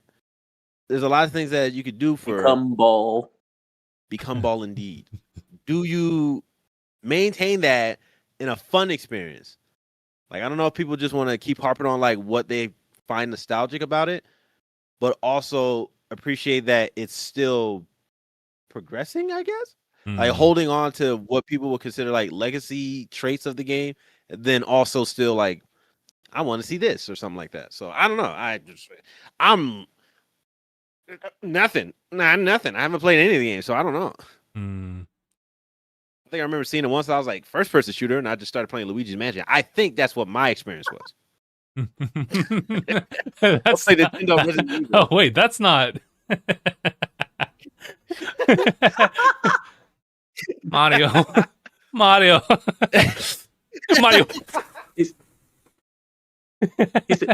There's a lot of things that you could do for Become Ball. Become Ball indeed. Do you maintain that in a fun experience? Like, I don't know if people just want to keep harping on like what they find nostalgic about it, but also appreciate that it's still progressing, I guess. Like holding on to what people would consider like legacy traits of the game, and then also still like, I want to see this or something like that. So I don't know. I'm nothing. Nah, nothing. I haven't played any of the games, so I don't know. I think I remember seeing it once. I was like, first person shooter, and I just started playing Luigi's Mansion. I think that's what my experience was. That's play not, Nintendo Resident Evil. oh wait, that's not Mario. Mario. Mario. He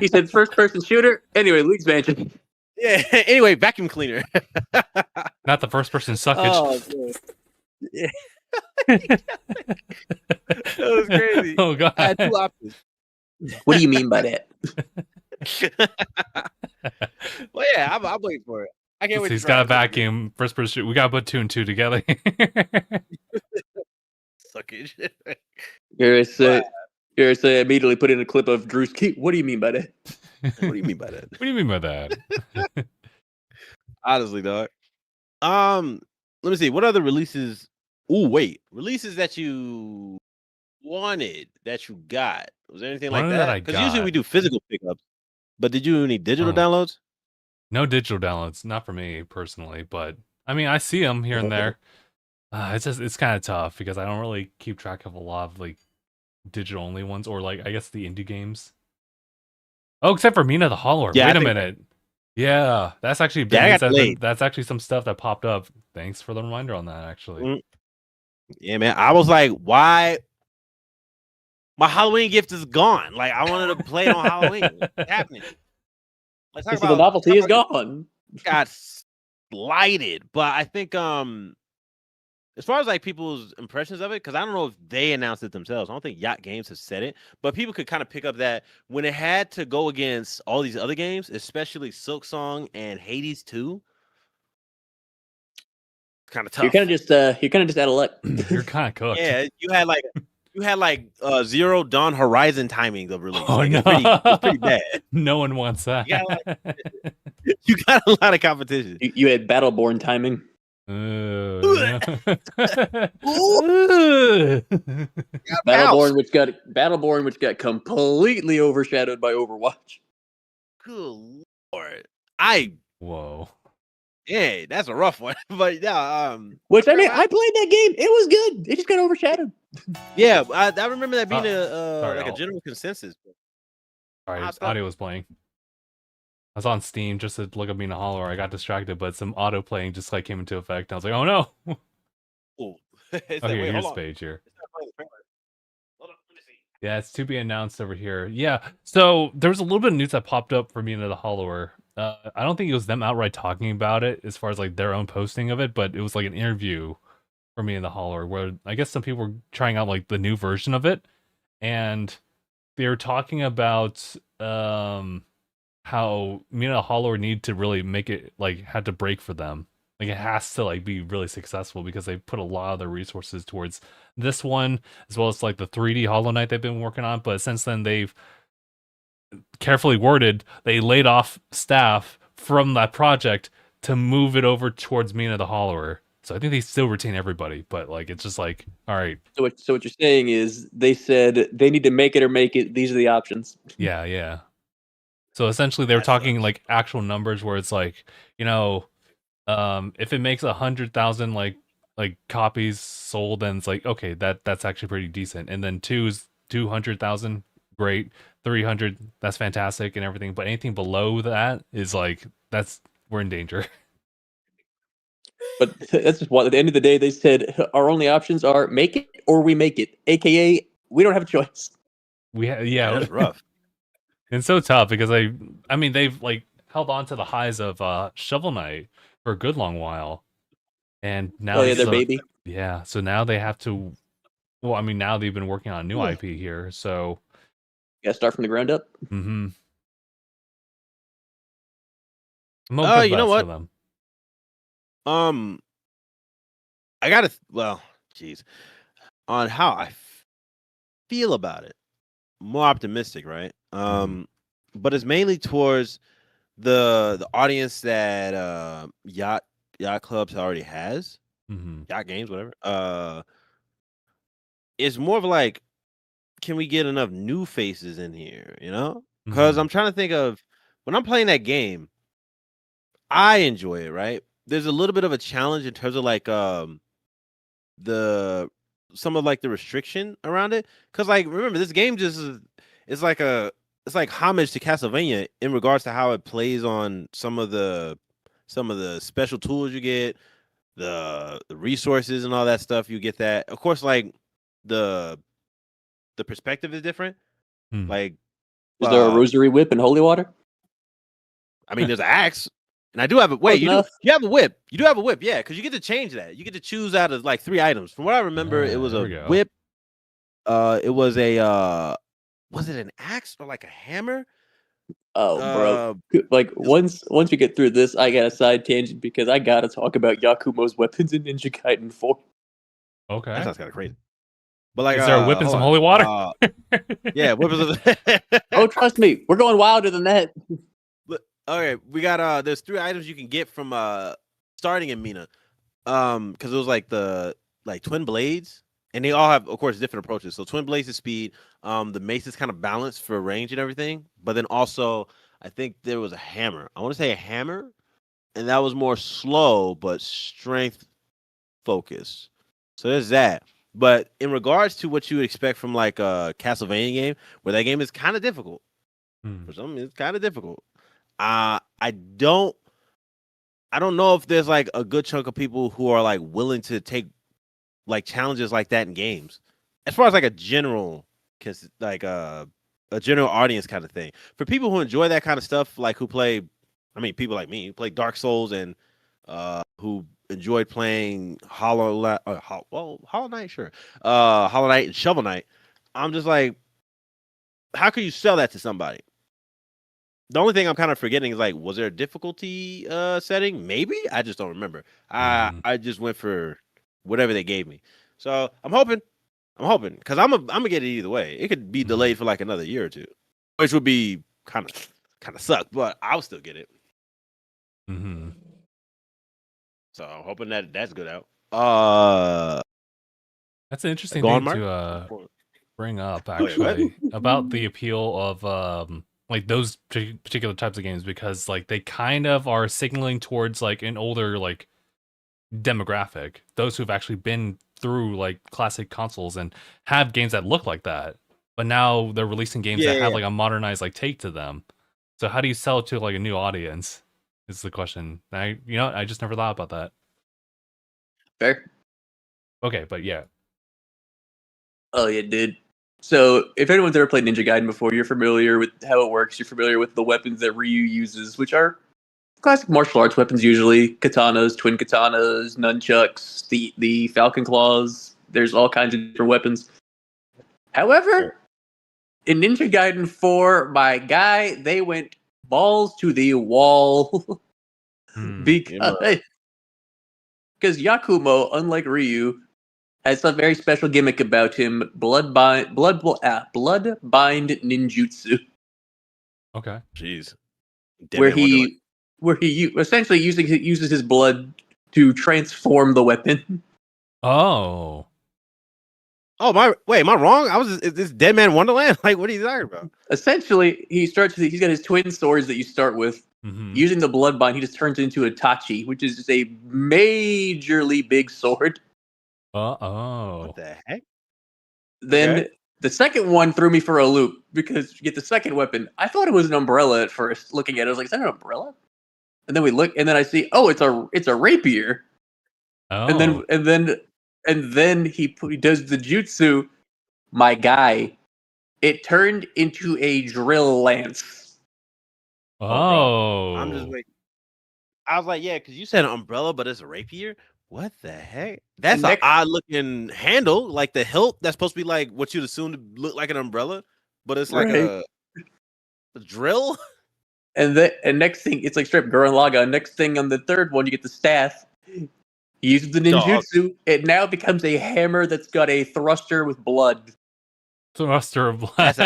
said first person shooter. Anyway, Luigi's Mansion. Yeah. Anyway, vacuum cleaner. Not the first person suckage. Oh, man. Yeah. That was crazy. Oh god. I had two options. What do you mean by that? Well, yeah, I'm waiting for it. I can't wait. He's to got a try it. vacuum. First person shoot. We gotta put 2 and 2 together. Suckage. Here I say immediately put in a clip of Drew's key. What do you mean by that? What do you mean by that? What do you mean by that? Honestly, dog. Let me see. What other releases? Oh, wait. Releases that you wanted that you got. Was there anything like One that that? I Because usually got. we do physical pickups. But did you do any digital Oh. downloads? No digital downloads, not for me personally, but I mean, I see them here and there. It's kind of tough because I don't really keep track of a lot of like digital only ones, or like I guess the indie games. Oh, except for Mina the Hollower. Yeah, Wait a minute. Yeah, that's actually Yeah, I got delayed. that's actually some stuff that popped up. Thanks for the reminder on that. Actually, Yeah, man. I was like, why? My Halloween gift is gone. Like, I wanted to play it on Halloween. What's happening? Like, So the novelty is gone. Got slighted, but I think as far as like people's impressions of it, because I don't know if they announced it themselves. I don't think Yacht Games has said it, but people could kind of pick up that when it had to go against all these other games, especially Silk Song and Hades 2, kind of tough. You're kind of just out of luck. you're kind of cooked. Yeah, you had like Zero Dawn Horizon timing of release. Oh, like, no. it's pretty bad. No one wants that. You got a lot of competition. You had Battleborn timing. Battleborn, which got completely overshadowed by Overwatch. Good lord! Whoa. Yeah, that's a rough one. But yeah, Which I mean, I played that game. It was good. It just got overshadowed. Yeah, I remember that being sorry, a general consensus. Sorry, audio was playing. I was on Steam just to look up Mina the Hollower. I got distracted, but some auto playing just like came into effect. I was like, oh no. Oh, Okay, here's the page here. Hold on, let me see. Yeah, it's to be announced over here. Yeah, so there was a little bit of news that popped up for Mina the Hollower. I don't think it was them outright talking about it as far as like their own posting of it, but it was like an interview for Mina the Hollower where I guess some people were trying out like the new version of it, and they were talking about how Mina the Hollower need to really make it like had to break for them. Like it has to like be really successful because they put a lot of their resources towards this one as well as like the 3D Hollow Knight they've been working on. But since then they've carefully worded, they laid off staff from that project to move it over towards Mina the Hollower. So I think they still retain everybody, but like it's just like, all right, So what you're saying is they said they need to make it or make it. These are the options. yeah. So essentially, they were That talking sucks. like actual numbers, where it's like, if it makes 100,000 like copies sold, then it's like, okay, that's actually pretty decent. And then 200,000, great. 300, that's fantastic and everything. But anything below that is like we're in danger. But that's just what. At the end of the day, they said our only options are make it or we make it. AKA, we don't have a choice. Yeah, That's rough. it's so tough because I mean they've like held on to the highs of Shovel Knight for a good long while, and now Oh yeah, their baby. Yeah, so now they have to. Well, I mean, now they've been working on a new IP here, so Got to start from the ground up. mm-hmm. I'm hoping for the You know best what? for them. I gotta. Well, jeez, on how I feel about it. More optimistic, right? But it's mainly towards the audience that yacht clubs already has. Yacht games, whatever. It's more of like, can we get enough new faces in here? You know, because I'm trying to think of when I'm playing that game, I enjoy it. Right? There's a little bit of a challenge in terms of like the some of like the restriction around it, because like remember this game just is like it's like homage to Castlevania in regards to how it plays on some of the special tools you get, the resources and all that stuff. You get that, of course, like the perspective is different. Like Is there a rosary whip and holy water? I mean, there's an axe. And I do have a wait. You have a whip. You do have a whip, yeah, because you get to change that. You get to choose out of like 3 items. From what I remember, it was a whip. It was a was it an axe or like a hammer? Oh, bro! Like once you get through this, I got a side tangent because I gotta talk about Yakumo's weapons in Ninja Gaiden 4. Okay, that sounds kind of crazy. But like, is there a whip and some holy water? Yeah, whip. Oh, trust me, we're going wilder than that. Okay, we got there's 3 items you can get from starting in Mina. Because it was like the twin blades, and they all have, of course, different approaches. So twin blades is speed. The mace is kind of balanced for range and everything. But then also, I think there was a hammer. I want to say a hammer, and that was more slow but strength focused. So there's that. But in regards to what you would expect from like a Castlevania game, where that game is kind of difficult. For some, it's kind of difficult. I don't know if there's like a good chunk of people who are like willing to take like challenges like that in games, as far as like a general, like a general audience kind of thing. For people who enjoy that kind of stuff, like who play, I mean, people like me who play Dark Souls and who enjoyed playing Hollow Knight, sure, Hollow Knight and Shovel Knight. I'm just like, how can you sell that to somebody? The only thing I'm kind of forgetting is like, was there a difficulty setting? Maybe I just don't remember. I just went for whatever they gave me. So I'm hoping because I'm gonna get it either way. It could be delayed for like another year or 2, which would be kind of suck, but I'll still get it. So I'm hoping that that's good out. That's an interesting thing to bring up actually about the appeal of like those particular types of games, because like they kind of are signaling towards like an older like demographic, those who've actually been through like classic consoles and have games that look like that, but now they're releasing games that have like a modernized like take to them. So how do you sell it to like a new audience is the question. I just never thought about that. Fair. Okay, but yeah. Oh yeah, dude. So, if anyone's ever played Ninja Gaiden before, you're familiar with how it works. You're familiar with the weapons that Ryu uses, which are classic martial arts weapons usually. Katanas, twin katanas, nunchucks, the falcon claws. There's all kinds of different weapons. However, in Ninja Gaiden 4, my guy, they went balls to the wall. Because Yakumo, unlike Ryu, has a very special gimmick about him: bloodbind ninjutsu. Okay. Jeez. Where he where he essentially uses his blood to transform the weapon. Oh. Oh am I wrong? Is this Dead Man Wonderland? Like, what are you talking about? Essentially, he's got his twin swords that you start with. Mm-hmm. Using the bloodbind, he just turns it into a tachi, which is just a majorly big sword. Oh. What the heck? Then Okay. the second one threw me for a loop because you get the second weapon. I thought it was an umbrella at first. Looking at it, I was like, "Is that an umbrella?" And then we look, and then I see, oh, it's a rapier. Oh. And then he does the jutsu. My guy, it turned into a drill lance. Oh. I'm just waiting. I was like, yeah, because you said an umbrella, but it's a rapier. What the heck? That's an odd looking handle, like the hilt. That's supposed to be like what you'd assume to look like an umbrella, but it's like a drill. And next thing, it's like straight Gurren Lagann. Next thing on the third one, you get the staff. He uses the ninjutsu. It now becomes a hammer that's got a thruster with blood. Thruster of blood.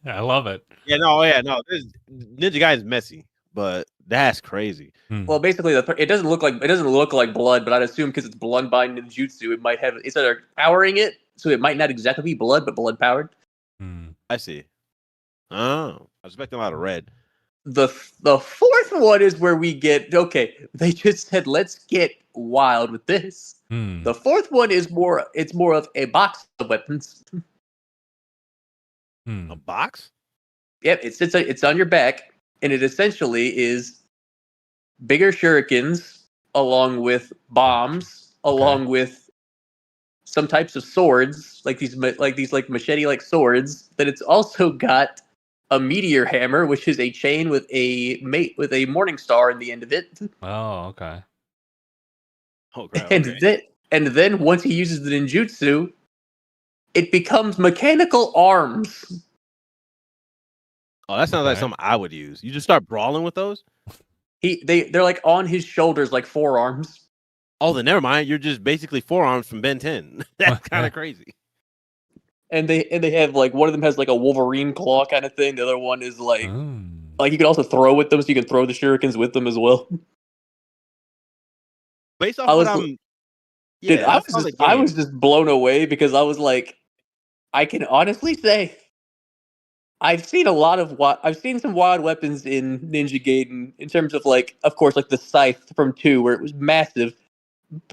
I love it. Yeah, no. This Ninja Guy is messy, but that's crazy. Well, basically, it doesn't look like blood, but I'd assume because it's blood-bind ninjutsu, it might have it's either powering it, so it might not exactly be blood, but blood powered. I see. Oh, I was expecting a lot of red. The fourth one is where we get they just said let's get wild with this. The fourth one is more of a box of weapons. A box? Yep, it's on your back, and it essentially is bigger shurikens along with bombs, along with some types of swords, like these machete-like swords. Then it's also got a meteor hammer, which is a chain with a morning star in the end of it. Oh, okay. Oh, crap. And then once he uses the ninjutsu, it becomes mechanical arms. Oh, that sounds like something I would use. You just start brawling with those? They're like on his shoulders, like forearms. Oh, then never mind. You're just basically forearms from Ben 10. That's kind of crazy. And they have like one of them has like a Wolverine claw kind of thing. The other one is like you can also throw with them, so you can throw the shurikens with them as well. Based off what I'm, I was just blown away because I was like, I can honestly say, I've seen some wild weapons in Ninja Gaiden in terms of like, of course, like the scythe from 2 where it was massive,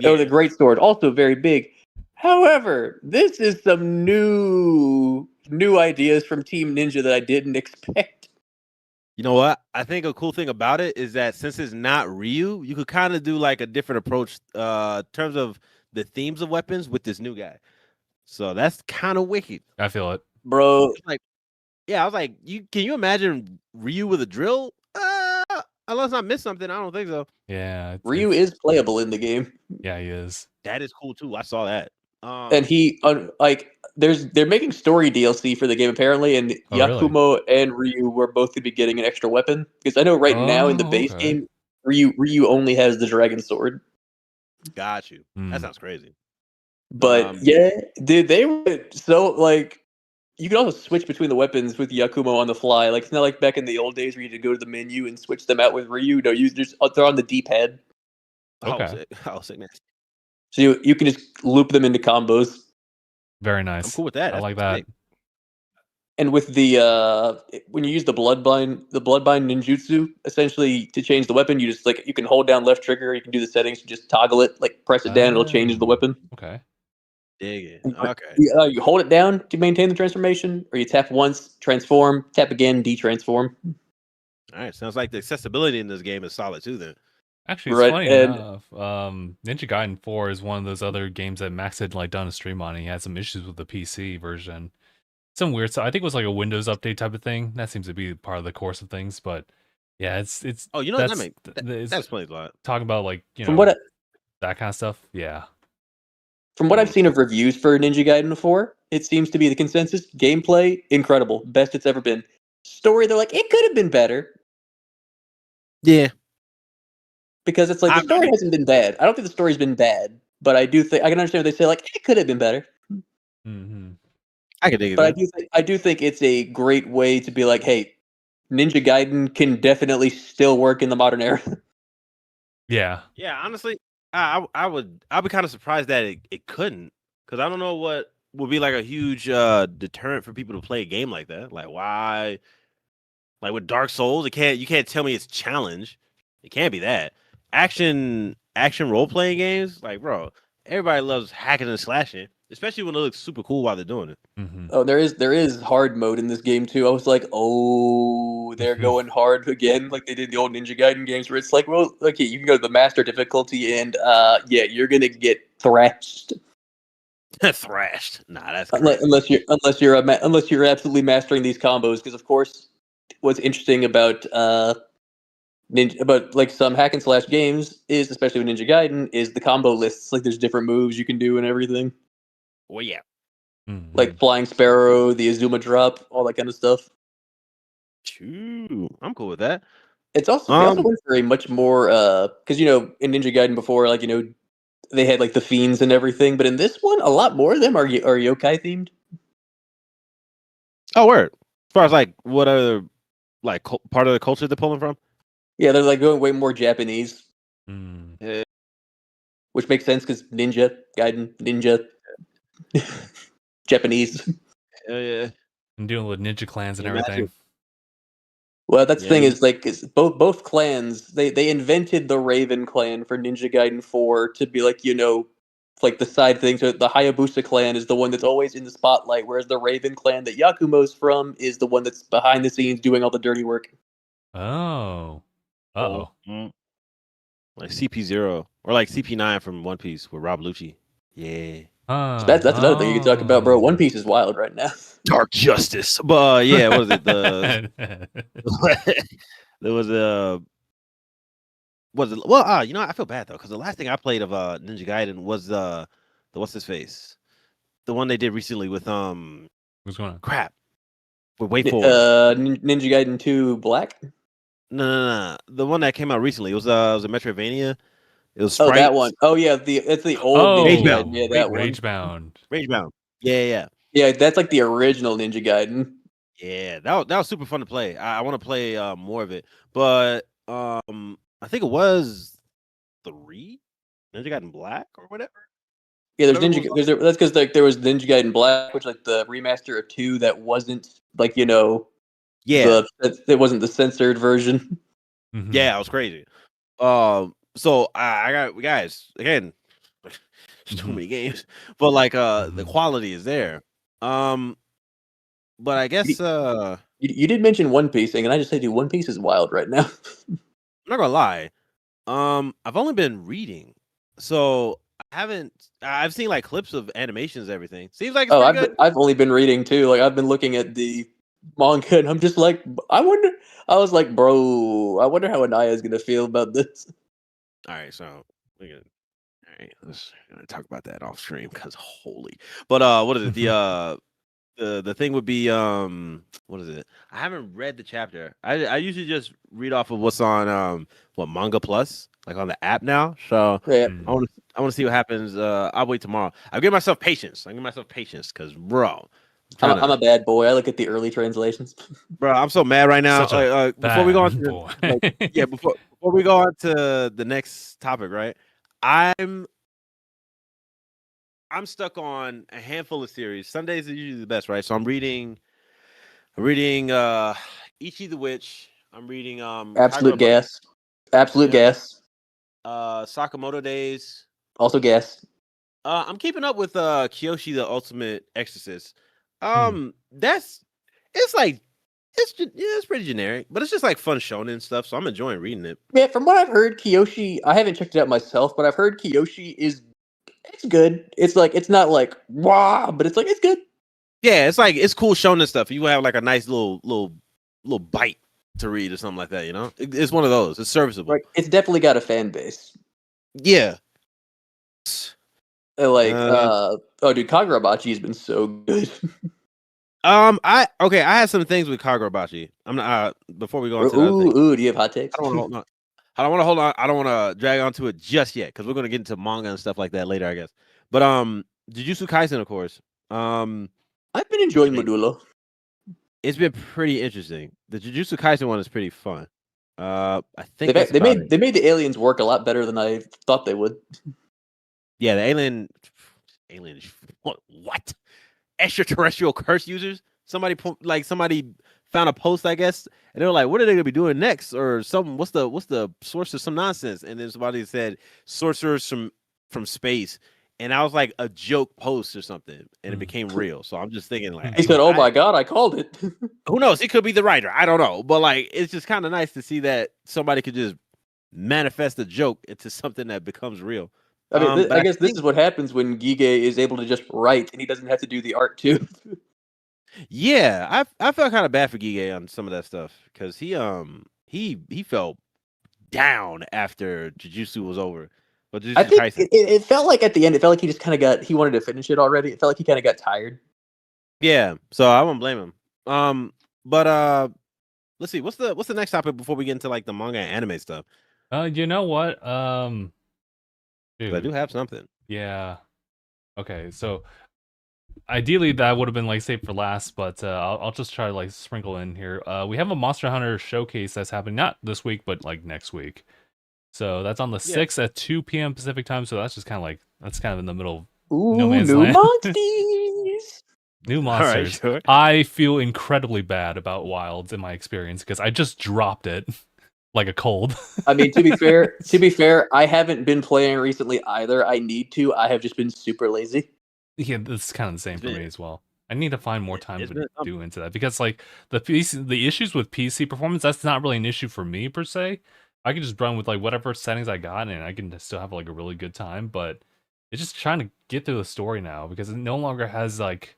or the great sword, also very big. However, this is some new ideas from Team Ninja that I didn't expect. You know what? I think a cool thing about it is that since it's not Ryu, you could kind of do like a different approach in terms of the themes of weapons with this new guy. So that's kind of wicked. I feel it, bro. Like, yeah, I was like, can you imagine Ryu with a drill? Unless I missed something, I don't think so. Yeah, Ryu is playable in the game. Yeah, he is. That is cool too. I saw that. And he they're making story DLC for the game apparently, and Yakumo and Ryu were both to be getting an extra weapon because I know now in the base game, Ryu only has the dragon sword. Got you. That sounds crazy. But yeah, dude, they were so like you could also switch between the weapons with Yakumo on the fly. Like it's not like back in the old days where you had to go to the menu and switch them out with Ryu. No, they're on the D-pad. Okay. I'll say next. So you can just loop them into combos. Very nice. I'm cool with that. I like that. And with the when you use the bloodbind ninjutsu, essentially to change the weapon, you just you can hold down left trigger, you can do the settings, you just toggle it, press it down, it'll change the weapon. Okay. Dig it. Okay. You hold it down to maintain the transformation, or you tap once, transform, tap again, detransform. All right. Sounds like the accessibility in this game is solid too then. Actually, it's funny enough. Ninja Gaiden 4 is one of those other games that Max had done a stream on. He had some issues with the PC version. Some weird stuff. I think it was like a Windows update type of thing. That seems to be part of the course of things. But yeah, it's. Oh, you know that explains a lot. Talking about that kind of stuff. Yeah. From what I've seen of reviews for Ninja Gaiden 4, it seems to be the consensus. Gameplay, incredible, best it's ever been. Story, they're like, it could have been better. Yeah. Because it's like the story hasn't been bad. I don't think the story's been bad, but I do think I can understand what they say. It could have been better. I can dig it. But I do think it's a great way to be like, hey, Ninja Gaiden can definitely still work in the modern era. Yeah. Yeah, honestly, I'd be kind of surprised that it couldn't, because I don't know what would be like a huge deterrent for people to play a game like that. Like, why? Like with Dark Souls, you can't tell me it's challenge. It can't be that. Action role playing games, like, bro, everybody loves hacking and slashing, especially when it looks super cool while they're doing it. Mm-hmm. Oh, there is hard mode in this game too. I was like, oh, they're going hard again, like they did the old Ninja Gaiden games, where it's like, well, okay, you can go to the master difficulty, and yeah, you're gonna get thrashed. Thrashed. Nah, that's crazy. unless you're absolutely mastering these combos. Because of course, what's interesting about like some hack and slash games is, especially with Ninja Gaiden, is the combo lists. Like there's different moves you can do and everything. Well, yeah. Mm-hmm. Like Flying Sparrow, the Azuma drop, all that kind of stuff. True. I'm cool with that. It's also they also went for a much more because in Ninja Gaiden before, like they had like the fiends and everything, but in this one, a lot more of them are yokai themed. Oh, word. As far as like what other like part of the culture they're pulling from? Yeah, they're like going way more Japanese, Mm. which makes sense because Ninja Gaiden, Ninja, Japanese. Yeah. And dealing with ninja clans and Imagine. everything. Well, that's the thing is like both clans they invented the Raven clan for Ninja Gaiden 4 to be like like the side thing. So the Hayabusa clan is the one that's always in the spotlight, whereas the Raven clan that Yakumo's from is the one that's behind the scenes doing all the dirty work. Oh. Uh-oh. Like CP0 or like CP9 from One Piece with Rob Lucci. Yeah. So that's another thing you can talk about, bro. One Piece is wild right now. Dark Justice. But yeah, what is it? There was a well, I feel bad though, because the last thing I played of Ninja Gaiden was the what's his face? The one they did recently with What's going on? crap. With Way Forward. Ninja Gaiden 2 Black? No. The one that came out recently. It was a Metroidvania. It was Sprites. Oh, that one. Oh yeah, it's the old Ninja Gaiden. Yeah, that one. Ragebound. Yeah. Yeah, that's like the original Ninja Gaiden. Yeah, that was super fun to play. I want to play more of it, but I think it was 3 Ninja Gaiden Black or whatever. Yeah, there's that's because like there was Ninja Gaiden Black, which like the remaster of 2 that wasn't like it wasn't the censored version. Mm-hmm. Yeah, it was crazy. So I got guys again. There's too many games, but like the quality is there. But I guess you did mention One Piece thing, and I just say, dude, One Piece is wild right now. I'm not gonna lie. I've only been reading, so I've seen like clips of animations and everything. Seems like it's pretty good. I've only been reading too. Like I've been looking at the manga, and I'm just like, I wonder how Aniyah is gonna feel about this. All right, so let's talk about that off stream because holy. But what is it? The thing would be what is it? I haven't read the chapter. I usually just read off of what's on Manga Plus, like on the app now. So yeah. I want to see what happens. I'll wait tomorrow. I'll give myself patience. Because bro, I'm a bad boy. I look at the early translations. Bro, I'm so mad right now. Before we go on to before we go on to the next topic, right? I'm stuck on a handful of series. Sundays are usually the best, right? So I'm reading Ichi the Witch. I'm reading Absolute Gas. Sakamoto Days. Also gas. I'm keeping up with Kyoshi the Ultimate Exorcist. It's pretty generic, but it's just like fun shonen stuff, so I'm enjoying reading it. Yeah, from what I've heard, Kyoshi, I haven't checked it out myself, but I've heard Kyoshi it's good. It's like it's not like wow, but it's like it's good. Yeah, it's cool shonen stuff. You have like a nice little bite to read or something like that, It's one of those. It's serviceable. Right. It's definitely got a fan base. Yeah. Dude, Kagurabachi has been so good. I had some things with Kagurabachi. I'm not before we go on to that. Do you have hot takes? I don't want to hold on. I don't want to drag onto it just yet because we're going to get into manga and stuff like that later, I guess. But Jujutsu Kaisen, of course. I've been enjoying Modulo. It's been pretty interesting. The Jujutsu Kaisen one is pretty fun. I think They, that's they about made it. they made the aliens work a lot better than I thought they would. Yeah, the alien, what? Extraterrestrial curse users. Somebody found a post, I guess, and they were like, "What are they gonna be doing next?" Or something. What's the source of some nonsense? And then somebody said sorcerers from space, and I was like a joke post or something, and it became real. So I'm just thinking like, He said, "Oh my god, I called it." who knows? He could be the writer. I don't know, but like, it's just kind of nice to see that somebody could just manifest a joke into something that becomes real. I mean, But I guess this is what happens when Gige is able to just write and he doesn't have to do the art too. yeah, I felt kind of bad for Gige on some of that stuff because he felt down after Jujutsu was over. But I Jujutsu think Kaisen, it felt like at the end, it felt like he just kind of he wanted to finish it already. It felt like he kind of got tired. yeah. So I won't blame him. But let's see. What's the next topic before we get into like the manga and anime stuff? You know what? 'Cause I do Dude, have something. yeah. Okay, so ideally that would have been like saved for last, but I'll just try to like sprinkle in here. We have a Monster Hunter showcase that's happening not this week, but like next week. So that's on the Yeah. 6th at 2 p.m. Pacific time. So that's just kind of like that's kind of in the middle of Ooh, no man's new land. monsters! New All monsters. right, sure. I feel incredibly bad about Wilds in my experience because I just dropped it like a cold. I mean, to be fair, I haven't been playing recently either. I need to. I have just been super lazy. Yeah, it's kind of the same It's for been- me as well. I need to find more time it's to been do into that because like the issues with PC performance, that's not really an issue for me per se. I can just run with like whatever settings I got and I can still have like a really good time, but it's just trying to get through the story now because it no longer has like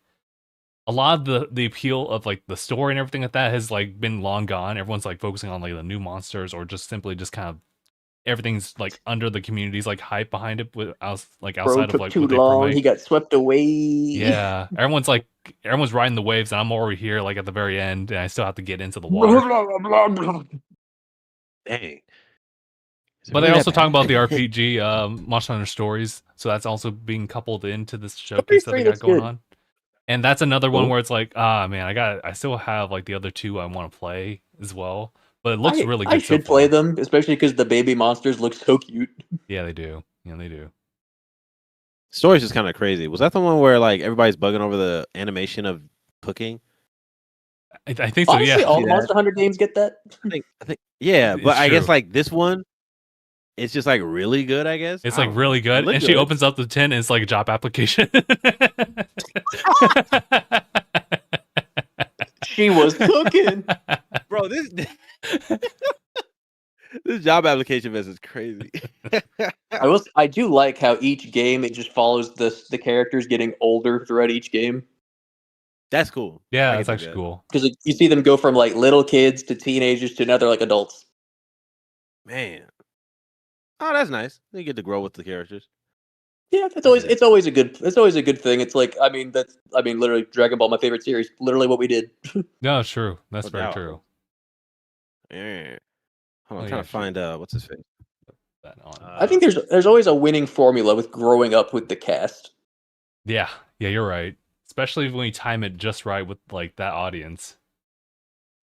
a lot of the appeal of like the story and everything like that has like been long gone. Everyone's like focusing on like the new monsters or just simply just kind of everything's like under the community's like hype behind it with like Bro outside of took like too what they long. promote. He got swept away. Yeah, everyone's riding the waves, and I'm already here, like at the very end, and I still have to get into the water. Dang. But they also talk about the RPG, Monster Hunter Stories, so that's also being coupled into this showcase that they got going on. And that's another one where it's like, man, I still have like the other two I want to play as well. But it looks really good. I should play them, especially because the baby monsters look so cute. Yeah, they do. Yeah, they do. Story's just kind of crazy. Was that the one where like everybody's bugging over the animation of cooking? I think so. Honestly, Yeah, all the Monster Hunter games get that. I think yeah, It's but I guess true. like this one, it's just like really good. I guess It's I like don't know. really It good, looked and she good. opens up the tin, and it's like a job application. She was cooking. Bro, this this job application mess is crazy. I do like how each game it just follows the characters getting older throughout each game. That's cool. Yeah, I it's can dig actually that. cool. Because you see them go from like little kids to teenagers to now they're like adults. Man. Oh, that's nice. They get to grow with the characters. Yeah, it's always a good thing. It's like I mean literally Dragon Ball, my favorite series, literally what we did. No, it's true. That's No very doubt. true. Yeah. Hold on, I'm Oh, trying yeah, to find what's his face. That on. I think there's always a winning formula with growing up with the cast. Yeah, you're right. Especially when you time it just right with like that audience.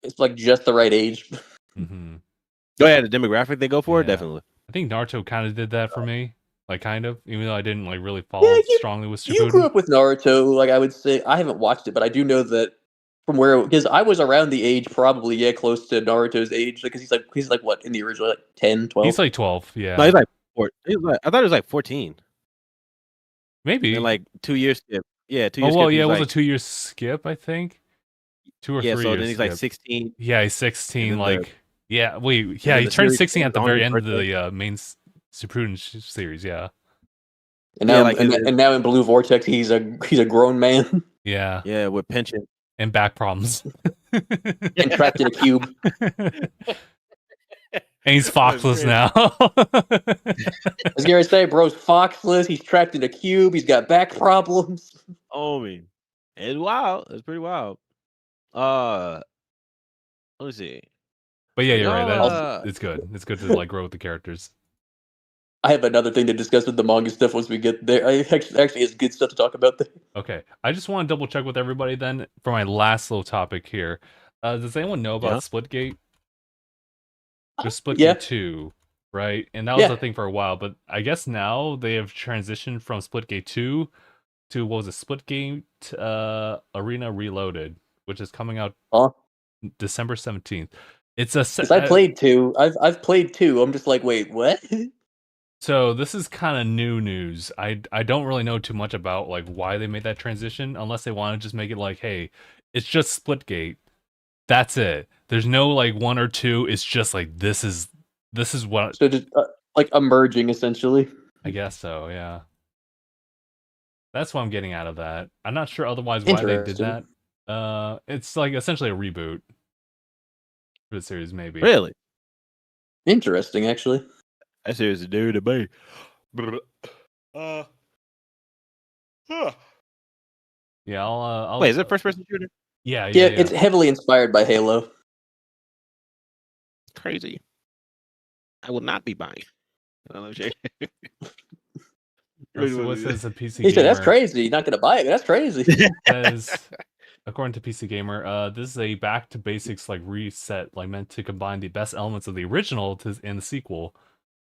It's like just the right age. Mm-hmm. Oh yeah, the demographic they go for, Yeah. definitely. I think Naruto kind of did that for me, like kind of, even though I didn't like really follow strongly with Shippuden. You grew up with Naruto, like I would say. I haven't watched it, but I do know that from where because I was around the age probably close to Naruto's age because he's like what in the original like 10, 12? He's like 12, yeah. No, he's like 4. I thought he was like 14. Maybe. And like 2 years skip. Yeah, 2 Oh years well, skip. yeah, it was like, a 2-year skip, I think. 2 or 3 years. Yeah, so then he's skip. like 16. Yeah, he's 16. Like, yeah, wait, yeah, then he the turned series 16 at the ends on very his end of birthday. the main Shippuden series. Yeah. And now, like and now in Blue Vortex, he's a grown man Yeah. Yeah, with pension. And back problems. and trapped in a cube. And he's foxless now. I was gonna say, bro's foxless. He's trapped in a cube. He's got back problems. Oh man, it's wild. It's pretty wild. Let me see. But yeah, you're right. It's good. It's good to like grow with the characters. I have another thing to discuss with the manga stuff once we get there. I actually is good stuff to talk about there. Okay, I just want to double check with everybody then for my last little topic here. Does anyone know about Splitgate? There's Yeah. Splitgate 2, right? And that was Yeah. a thing for a while, but I guess now they have transitioned from Splitgate 2 to what was it, Splitgate Arena Reloaded, which is coming out December 17th. It's a Because I played 2. I've played 2. I'm just like, wait, what? So this is kind of new news. I don't really know too much about like why they made that transition, unless they want to just make it like, hey, it's just Splitgate. That's it. There's no like 1 or 2. It's just like this is what. So just like emerging essentially. I guess so. Yeah. That's what I'm getting out of that. I'm not sure otherwise why they did that. It's like essentially a reboot for the series, maybe. Really interesting, actually. That series is new to me. Yeah, I'll wait. Is it first person shooter? Yeah. It's heavily inspired by Halo. Crazy. I will not be buying. What's a PC He Gamer? said, "That's crazy. You're not gonna buy it. That's crazy." Says, according to PC Gamer, this is a back to basics like reset, like meant to combine the best elements of the original and the sequel.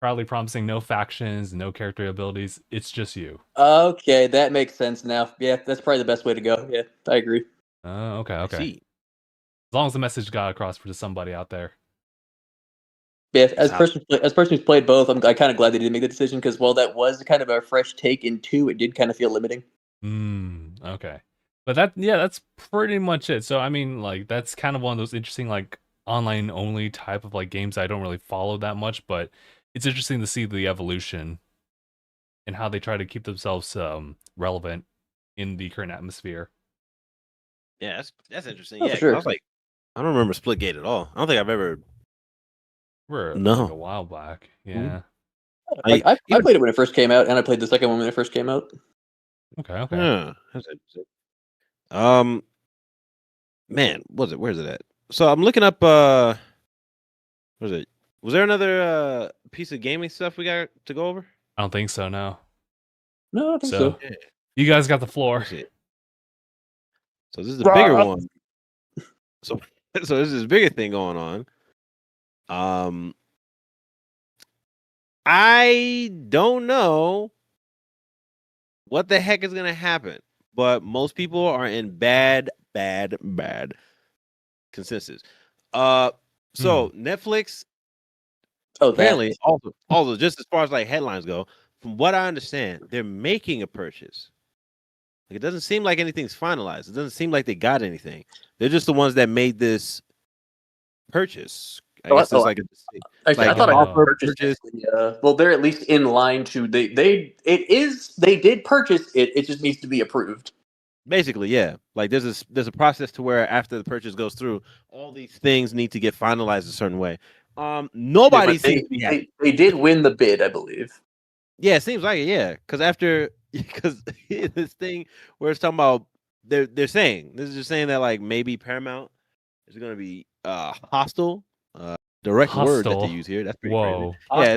Proudly promising no factions, no character abilities. It's just you. Okay, that makes sense now. Yeah, that's probably the best way to go. Yeah, I agree. Okay. See. As long as the message got across for somebody out there. Yeah, as a person who's played both, I'm kind of glad they didn't make the decision because while that was kind of a fresh take in 2, it did kind of feel limiting. Okay. But that's pretty much it. So I mean, like that's kind of one of those interesting like online only type of like games I don't really follow that much, but it's interesting to see the evolution and how they try to keep themselves relevant in the current atmosphere. Yeah, that's interesting. Oh, yeah, for sure. I was like, I don't remember Splitgate at all. I don't think I've ever. Like a while back. Yeah. Like, I played it when it first came out, and I played the second one when it first came out. Okay. Yeah, that's interesting. Man, where's it at? So I'm looking up. What is it? Was there another piece of gaming stuff we got to go over? I don't think so. No. No, I don't think so. Yeah. You guys got the floor. So this is the bigger one. So this is a bigger thing going on. I don't know what the heck is gonna happen, but most people are in bad consensus. So Netflix apparently also just as far as like headlines go, from what I understand, they're making a purchase. Like it doesn't seem like anything's finalized. It doesn't seem like they got anything. They're just the ones that made this purchase. I guess it's like I thought I purchased. Well, they're at least in line to they did purchase it. It just needs to be approved. Basically, yeah. Like there's a process to where after the purchase goes through, all these things need to get finalized a certain way. Nobody seems to be happy. They did win the bid, I believe. Yeah, it seems like it. Yeah, because this thing where it's talking about they're saying this is just saying that like maybe Paramount is going to be hostile. Direct word that they use here. That's pretty crazy. Yeah,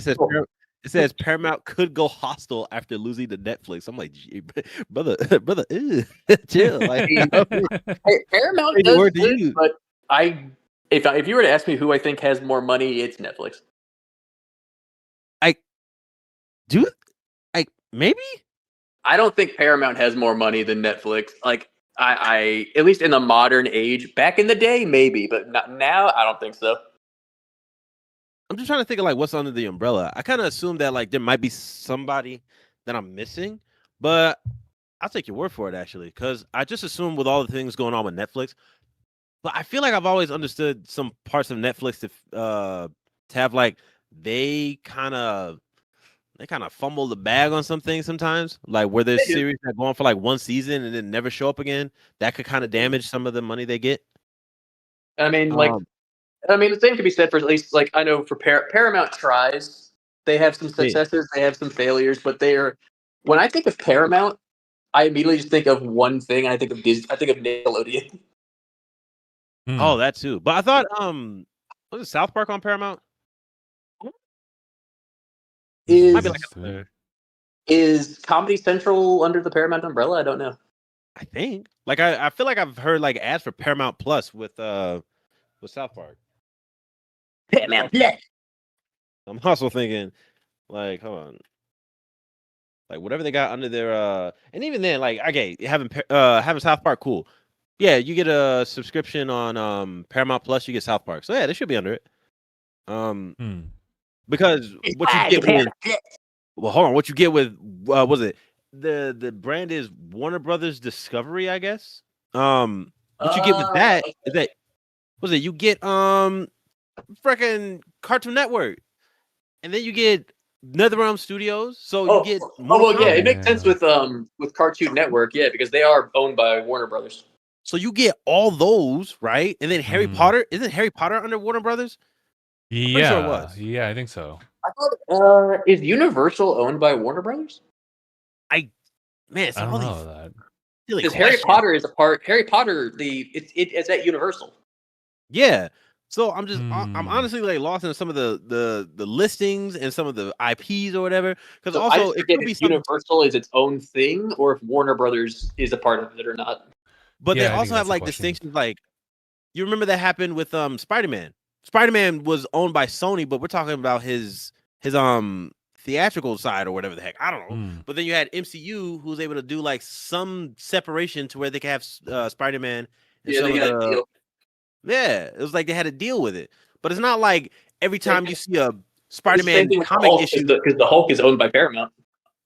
it says Paramount could go hostile after losing to Netflix. I'm like, brother, chill. Like, Paramount does good, but if you were to ask me who I think has more money, it's Netflix. Maybe. I don't think Paramount has more money than Netflix. Like I at least in the modern age. Back in the day, maybe, but not now. I don't think so. I'm just trying to think of like what's under the umbrella. I kind of assume that like there might be somebody that I'm missing, but I'll take your word for it actually, because I just assume with all the things going on with Netflix. But I feel like I've always understood some parts of Netflix to have like they kind of fumble the bag on some things sometimes, like where there's series that go on for like one season and then never show up again. That could kind of damage some of the money they get. I mean, the same could be said for at least like I know for Paramount tries. They have some successes, they have some failures, but when I think of Paramount, I immediately just think of one thing, and I think of Nickelodeon. Oh, that too. But I thought was it South Park on Paramount? Might be like Is another, is Comedy Central under the Paramount umbrella? I don't know. I think. Like I feel like I've heard like ads for Paramount Plus with South Park. Paramount Plus. I'm also thinking, like, hold on. Like whatever they got under their and even then, like, okay, having South Park, cool. Yeah, you get a subscription on Paramount Plus, you get South Park. So yeah, they should be under it. Because what you get with hold on, what you get with was it the brand is Warner Brothers Discovery, I guess. What you get with that is that was it you get freaking Cartoon Network, and then you get NetherRealm Studios, so you get yeah, it makes sense with Cartoon Network, yeah, because they are owned by Warner Brothers. So you get all those, right? And then Harry Potter, isn't Harry Potter under Warner Brothers? Yeah, sure it was. Yeah, I think so. I thought, is Universal owned by Warner Brothers? I don't know that. Because Harry Potter is a part. Harry Potter, it's at Universal. Yeah. So I'm just I'm honestly like lost in some of the listings and some of the IPs or whatever. Because so also it could be Universal is its own thing, or if Warner Brothers is a part of it or not. But they also have like distinctions. Like you remember that happened with Spider-Man. Spider-Man was owned by Sony, but we're talking about his theatrical side or whatever the heck. I don't know. But then you had MCU who was able to do like some separation to where they could have Spider-Man. Yeah, they got a deal. Yeah, it was like they had to deal with it. But it's not like every time you see a Spider-Man comic issue, because the Hulk is owned by Paramount.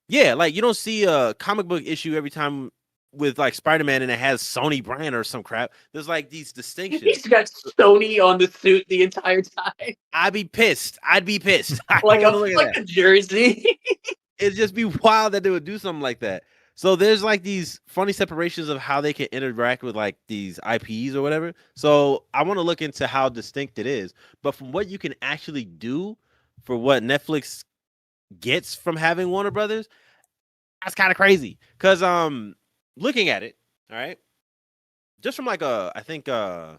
Yeah, like you don't see a comic book issue every time with like Spider-Man and it has Sony brand or some crap. There's like these distinctions. He's got Sony on the suit the entire time. I'd be pissed. like a jersey. It'd just be wild that they would do something like that. So there's like these funny separations of how they can interact with like these IPs or whatever. So I want to look into how distinct it is. But from what you can actually do for what Netflix gets from having Warner Brothers, that's kind of crazy. Because looking at it, all right, just from like I think I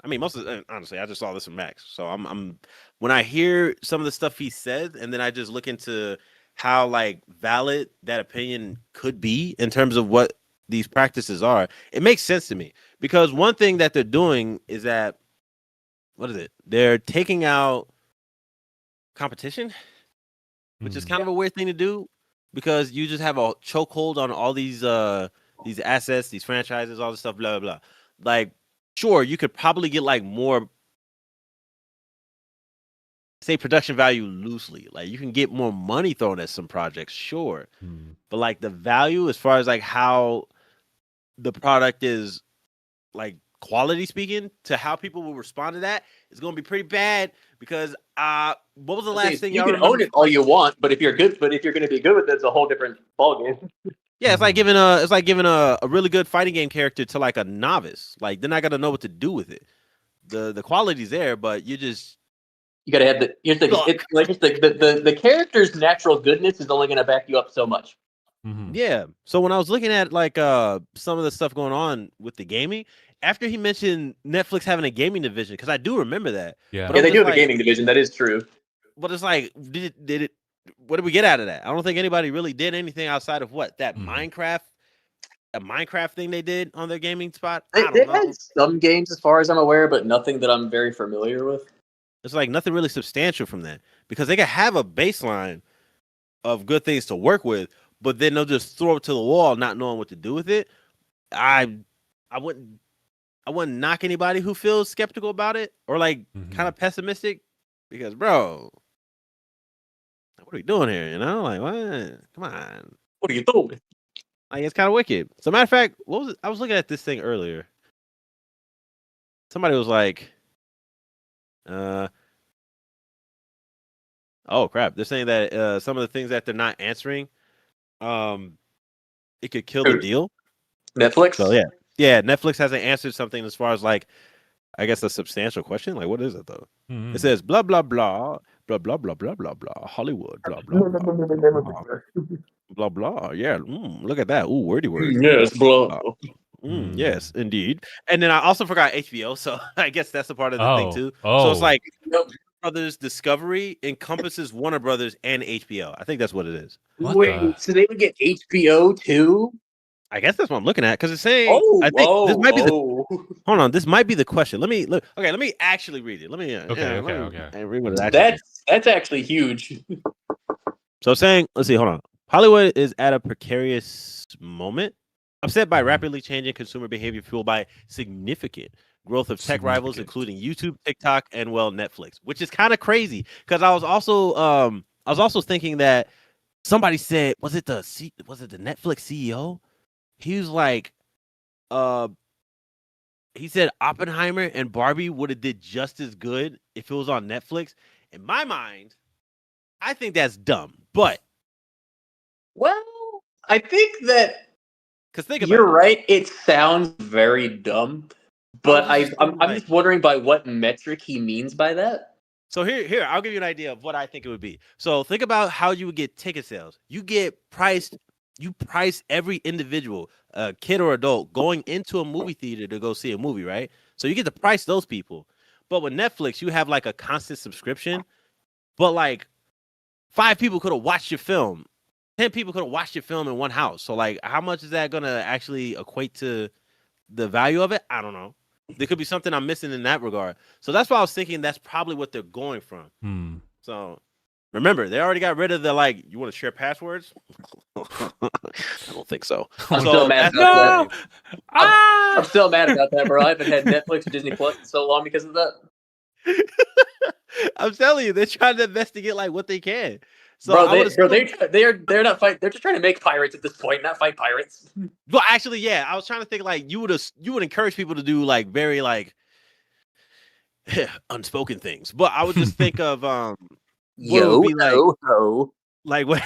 mean most of honestly I just saw this from Max. So I'm when I hear some of the stuff he said and then I just look into how like valid that opinion could be in terms of what these practices are, it makes sense to me. Because one thing that they're doing is that they're taking out competition, which is kind of a weird thing to do because you just have a chokehold on all these assets, these franchises, all this stuff, blah blah blah. Like, sure, you could probably get like more, say, production value loosely. Like you can get more money thrown at some projects, sure. But like the value as far as like how the product is, like quality speaking, to how people will respond to that is going to be pretty bad. Because what was the last thing you can own it all you want, but if you're going to be good with it, it's a whole different ballgame. Yeah, it's like giving a really good fighting game character to like a novice. Like they're not gonna know what to do with it. The quality's there, but you gotta have the character's natural goodness is only gonna back you up so much. Yeah. So when I was looking at like some of the stuff going on with the gaming, after he mentioned Netflix having a gaming division, because I do remember that. Yeah, they do have a gaming division. That is true. But it's like, did it? What did we get out of that? I don't think anybody really did anything outside of what that Minecraft thing they did on their gaming spot. They've had some games, as far as I'm aware, but nothing that I'm very familiar with. It's like nothing really substantial from that, because they can have a baseline of good things to work with, but then they'll just throw it to the wall, not knowing what to do with it. I wouldn't knock anybody who feels skeptical about it or like kind of pessimistic, because bro, what are we doing here? You know, like what? Come on, what are you doing? Like it's kind of wicked. So matter of fact, I was looking at this thing earlier. Somebody was like, oh crap! They're saying that some of the things that they're not answering, it could kill the deal. Netflix. So yeah. Netflix hasn't answered something as far as like, I guess a substantial question. Like, what is it though? It says blah blah blah blah blah blah blah blah blah Hollywood blah blah blah blah blah. Yeah, look at that. Ooh, wordy word. Yes, blah. Yes, indeed. And then I also forgot HBO, so I guess that's a part of the thing too. So it's like, Brothers Discovery encompasses Warner Brothers and HBO. I think that's what it is. Wait, so they would get HBO too? I guess that's what I'm looking at because it's saying. I think this might be the. Hold on, this might be the question. Let me look. Okay, let me actually read it. Let me. Okay. Read what it actually That's actually huge. So saying, let's see, hold on. Hollywood is at a precarious moment, upset by rapidly changing consumer behavior fueled by significant growth of tech rivals, including YouTube, TikTok, and Netflix, which is kind of crazy because I was also thinking that somebody said, was it the Netflix CEO? He was like, he said Oppenheimer and Barbie would have did just as good if it was on Netflix. In my mind, I think that's dumb, but I think that you're right. It sounds very dumb, but I'm just wondering by what metric he means by that. So here, I'll give you an idea of what I think it would be. So think about how you would get ticket sales. You price every individual, kid or adult, going into a movie theater to go see a movie, right? So you get to price those people. But with Netflix, you have like a constant subscription, but like 5 people could have watched your film. 10 people could have watched your film in one house. So like, how much is that going to actually equate to the value of it? I don't know. There could be something I'm missing in that regard. So that's why I was thinking that's probably what they're going from. So remember, they already got rid of the like, you want to share passwords? I don't think so. I'm still mad about that. I'm still mad about that, bro. I haven't had Netflix or Disney Plus in so long because of that. I'm telling you, they're trying to investigate like what they can. So they're not fight. They're just trying to make pirates at this point, not fight pirates. Well, actually, yeah, I was trying to think like you would encourage people to do like very like unspoken things, but I would just think of like what?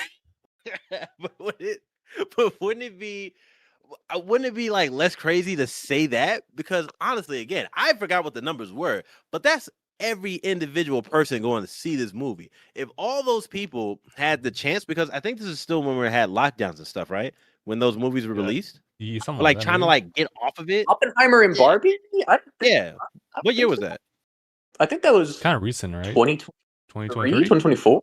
But wouldn't it be like less crazy to say that? Because honestly, again, I forgot what the numbers were, but that's every individual person going to see this movie. If all those people had the chance, because I think this is still when we had lockdowns and stuff, right? When those movies were released, like trying to like get off of it. Oppenheimer and Barbie. What year was that? I think that was kind of recent, right? 2023, 2024.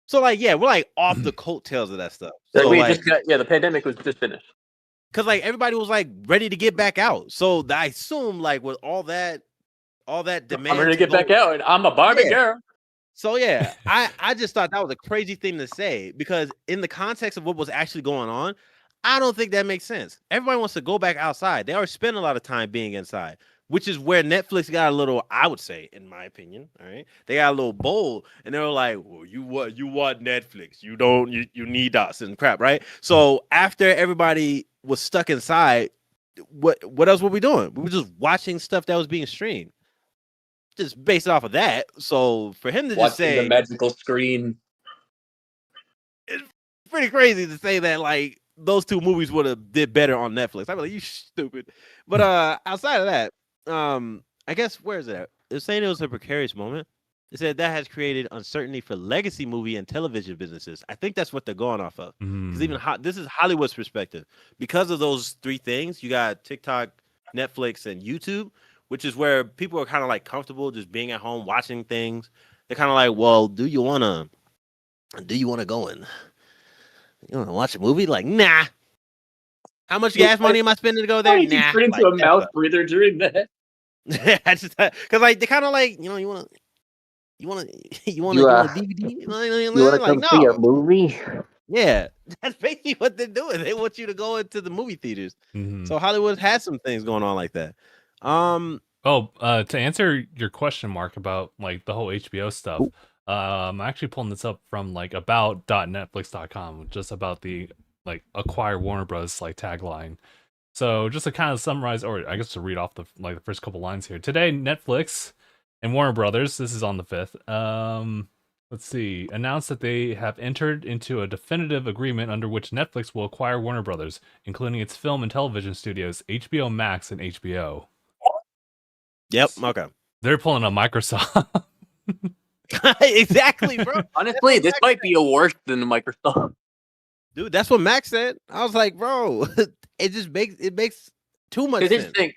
So like, yeah, we're like off the coattails of that stuff. So the pandemic was just finished. Because like everybody was like ready to get back out. So I assume like with all that demand, I'm ready to get back out, and I'm a Barbie girl. So yeah, I just thought that was a crazy thing to say because in the context of what was actually going on, I don't think that makes sense. Everybody wants to go back outside. They already spend a lot of time being inside, which is where Netflix got a little, I would say, in my opinion, all right, they got a little bold, and they were like, "Well, you want Netflix? You don't. You need us and crap, right?" So after everybody was stuck inside, what else were we doing? We were just watching stuff that was being streamed. Just based off of that. So for him to just say the magical screen, it's pretty crazy to say that like those two movies would have did better on Netflix. I'm like, you stupid. But outside of that, I guess where is it at? It's saying it was a precarious moment. It said that has created uncertainty for legacy movie and television businesses. I think that's what they're going off of. Because even this is Hollywood's perspective. Because of those 3 things, you got TikTok, Netflix, and YouTube, which is where people are kind of like comfortable just being at home watching things. They're kind of like, well, do you want to go and watch a movie? Like, nah. How much gas money am I spending to go there? Nah. Turn into a mouth breather during that. I just because like they kind of like you want a DVD. You want to come see a movie? Yeah, that's basically what they're doing. They want you to go into the movie theaters. So Hollywood has some things going on like that. To answer your question, Mark, about like the whole HBO stuff, I'm actually pulling this up from like about.netflix.com, just about the like acquire Warner Bros. Like tagline. So just to kind of summarize, or I guess to read off the first couple lines here. Today, Netflix and Warner Brothers, this is on the 5th, let's see, announced that they have entered into a definitive agreement under which Netflix will acquire Warner Brothers, including its film and television studios, HBO Max and HBO. Yep. Okay. They're pulling a Microsoft. Exactly, bro. Honestly, this might be worse than Microsoft. Dude, that's what Max said. I was like, bro, it makes too much sense. Thing,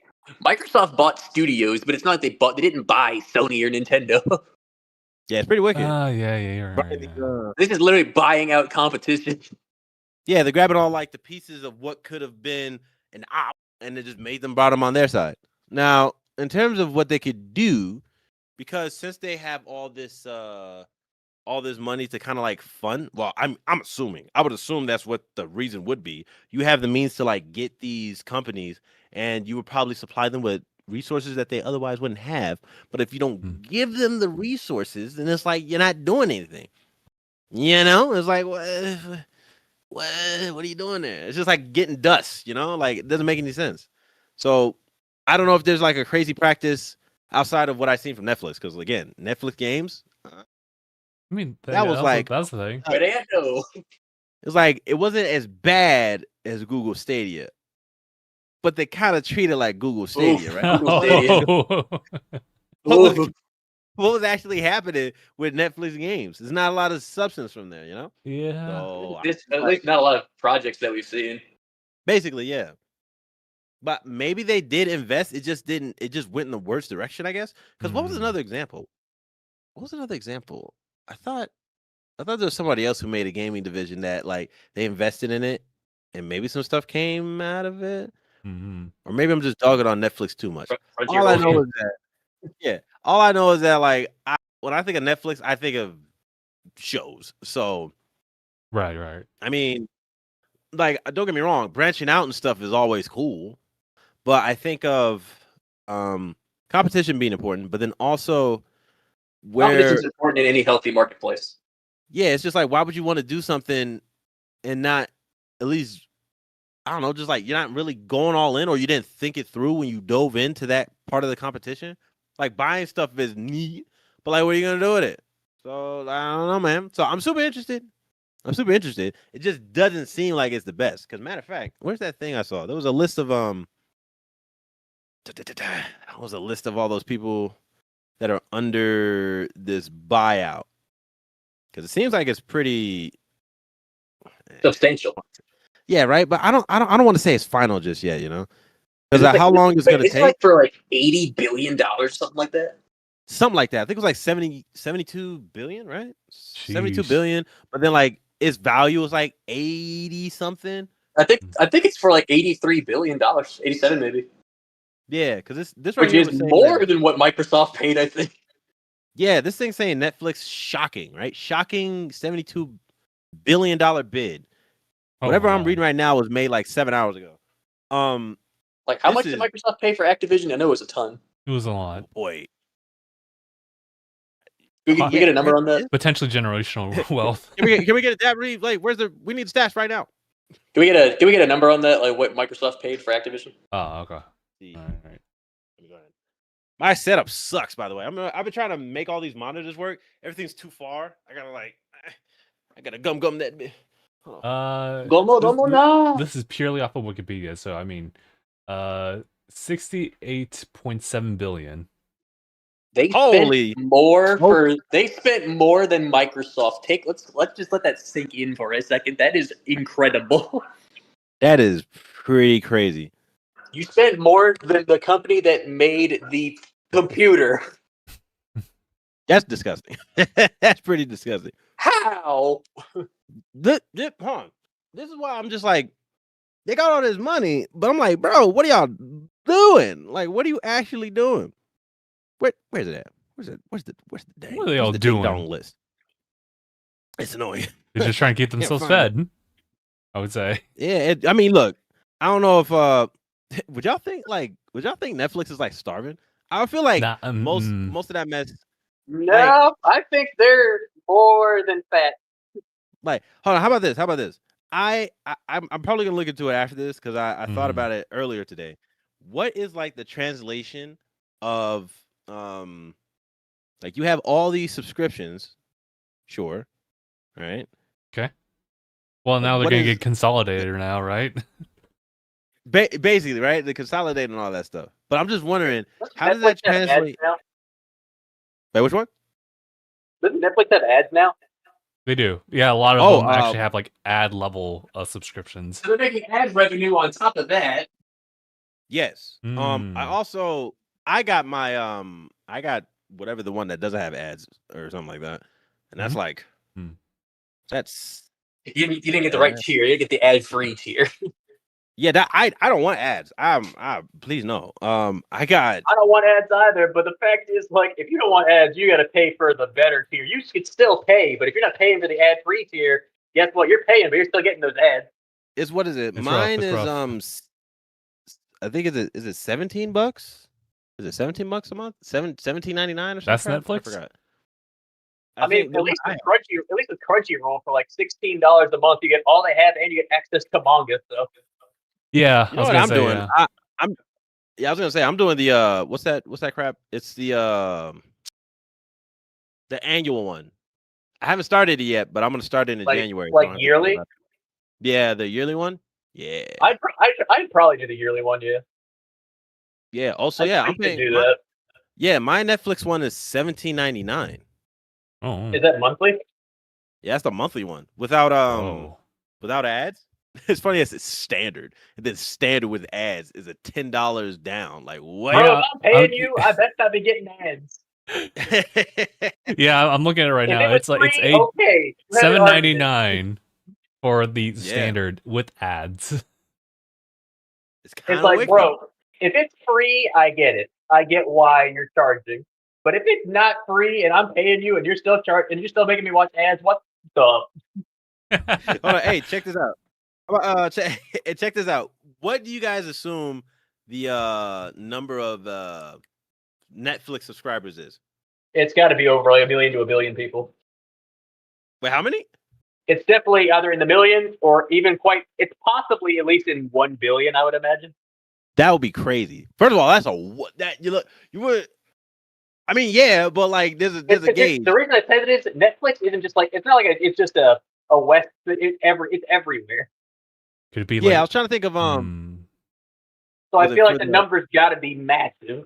Microsoft bought studios, but it's not like they didn't buy Sony or Nintendo. Yeah, it's pretty wicked. Yeah, you're right. Yeah. This is literally buying out competition. Yeah, they're grabbing all like the pieces of what could have been an op, and they just made them brought them on their side. Now, in terms of what they could do, because since they have all this money to kind of like fund, well, I'm assuming, I would assume that's what the reason would be. You have the means to like get these companies, and you would probably supply them with resources that they otherwise wouldn't have. But if you don't give them the resources, then it's like you're not doing anything. You know, it's like what are you doing there? It's just like getting dust, you know, like it doesn't make any sense. So I don't know if there's like a crazy practice outside of what I've seen from Netflix, because again, Netflix games, I mean, that was like that's the thing. But I know. it's like it wasn't as bad as Google Stadia, but they kind of treat it like Google Stadia, right? Google Stadia. What was actually happening with Netflix games? There's not a lot of substance from there, you know? Yeah. So At least not a lot of projects that we've seen. basically, yeah. But maybe they did invest. It just didn't. It just went in the worst direction, I guess. Because what was another example? What was another example? I thought there was somebody else who made a gaming division that like they invested in it, and maybe some stuff came out of it. Or maybe I'm just dogging on Netflix too much. All I know is that, all I know is that like when I think of Netflix, I think of shows. So, right. I mean, like don't get me wrong, branching out and stuff is always cool, but I think of competition being important, but then also Competition is important in any healthy marketplace. Yeah, it's just like, why would you want to do something and not at least, I don't know, just like you're not really going all in, or you didn't think it through when you dove into that part of the competition? Like buying stuff is neat, but like, what are you gonna do with it? So I don't know, man. So I'm super interested. It just doesn't seem like it's the best. Because matter of fact, where's that thing I saw? There was a list of that was a list of all those people that are under this buyout. Because it seems like it's pretty substantial. Yeah, right. But I don't want to say it's final just yet, you know, because how long is it gonna take? Like for like $80 billion, something like that. Something like that. I think it was like 72 billion, right? Sheesh. 72 billion. But then like its value was like 80 something. I think it's for like $83 billion, 87 maybe. Yeah, because this right which here is was more than what Microsoft paid, I think. Yeah, this thing's saying Netflix shocking, right? Shocking $72 billion bid. Whatever I'm reading right now was made like 7 hours ago. Like how much did Microsoft pay for Activision? I know it was a ton. It was a lot. Boy. We get a number on that? Potentially generational wealth. Can we get that? Like, we need stats right now. Can we get a number on that? Like what Microsoft paid for Activision? Oh, okay. See. All right. My setup sucks, by the way. I've been trying to make all these monitors work. Everything's too far. I gotta gum that bit. This is purely off of Wikipedia, so I mean, 68.7 billion. They spent more than Microsoft. Let's just let that sink in for a second. That is incredible. That is pretty crazy. You spent more than the company that made the computer. That's disgusting. That's pretty disgusting. How? This is why I'm just like, they got all this money, but I'm like, bro, what are y'all doing? Like, what are you actually doing? Where's it at? Where's the dang? What are they all doing? Down list. It's annoying. They're just trying to keep themselves fed, I would say. Yeah, I mean, look, I don't know if would y'all think Netflix is like starving? I feel like most of that mess. No, I think they're more than fat. Like, hold on, how about this? I'm probably gonna look into it after this because I thought about it earlier today. What is like the translation of like you have all these subscriptions, sure, right? Okay. Well, now they're gonna get consolidated now, right? Basically, right? The consolidated and all that stuff. But I'm just wondering, how does that translate? Wait, which one? Doesn't Netflix have ads now? They do. Yeah, a lot of them actually have like ad level subscriptions. So they're making ad revenue on top of that. Yes. I got my whatever the one that doesn't have ads or something like that, and that's like that's You didn't get the right tier. You didn't get the ad-free tier. yeah. That I don't want ads. I please no. I don't want ads either. But the fact is, like, if you don't want ads, you got to pay for the better tier. You could still pay, but if you're not paying for the ad-free tier, guess what? You're paying, but you're still getting those ads. It's what is it? It's Mine rough. is I think is it $17? Is it $17 a month? $17.99 or something? That's crap? Netflix? I forgot. I mean, at least with Crunchyroll for like $16 a month, you get all they have and you get access to manga. So Yeah, you know what I'm doing? Yeah. I was gonna say I'm doing the what's that crap? It's the annual one. I haven't started it yet, but I'm gonna start it in January. Like yearly? Yeah, the yearly one. Yeah, I'd probably do the yearly one. Yeah. Yeah. Also, yeah, I'm paying. that. Yeah, my Netflix one is $17.99. Oh, is that monthly? Yeah, that's the monthly one without ads. It's funny as it's standard, and then standard with ads is a $10 down. Like what? Bro, if I'm paying you, I bet I'd be getting ads. Yeah, I'm looking at it right now. It's like it's okay, $7.99 for the standard with ads. It's like, bro, if it's free, I get it. I get why you're charging. But if it's not free and I'm paying you and you're still and you're still making me watch ads, what the? Hold on, hey, check this out. Check this out. What do you guys assume the number of Netflix subscribers is? It's got to be over like 1 million to 1 billion people. Wait, how many? It's definitely either in the millions or even it's possibly at least in 1 billion, I would imagine. That would be crazy. First of all, that's you would. I mean, yeah, but like there's a gauge. The reason I say that is Netflix isn't just like it's not like it's just a West. It's everywhere. Could it be? Yeah, I was trying to think of So I feel like the numbers got to be massive.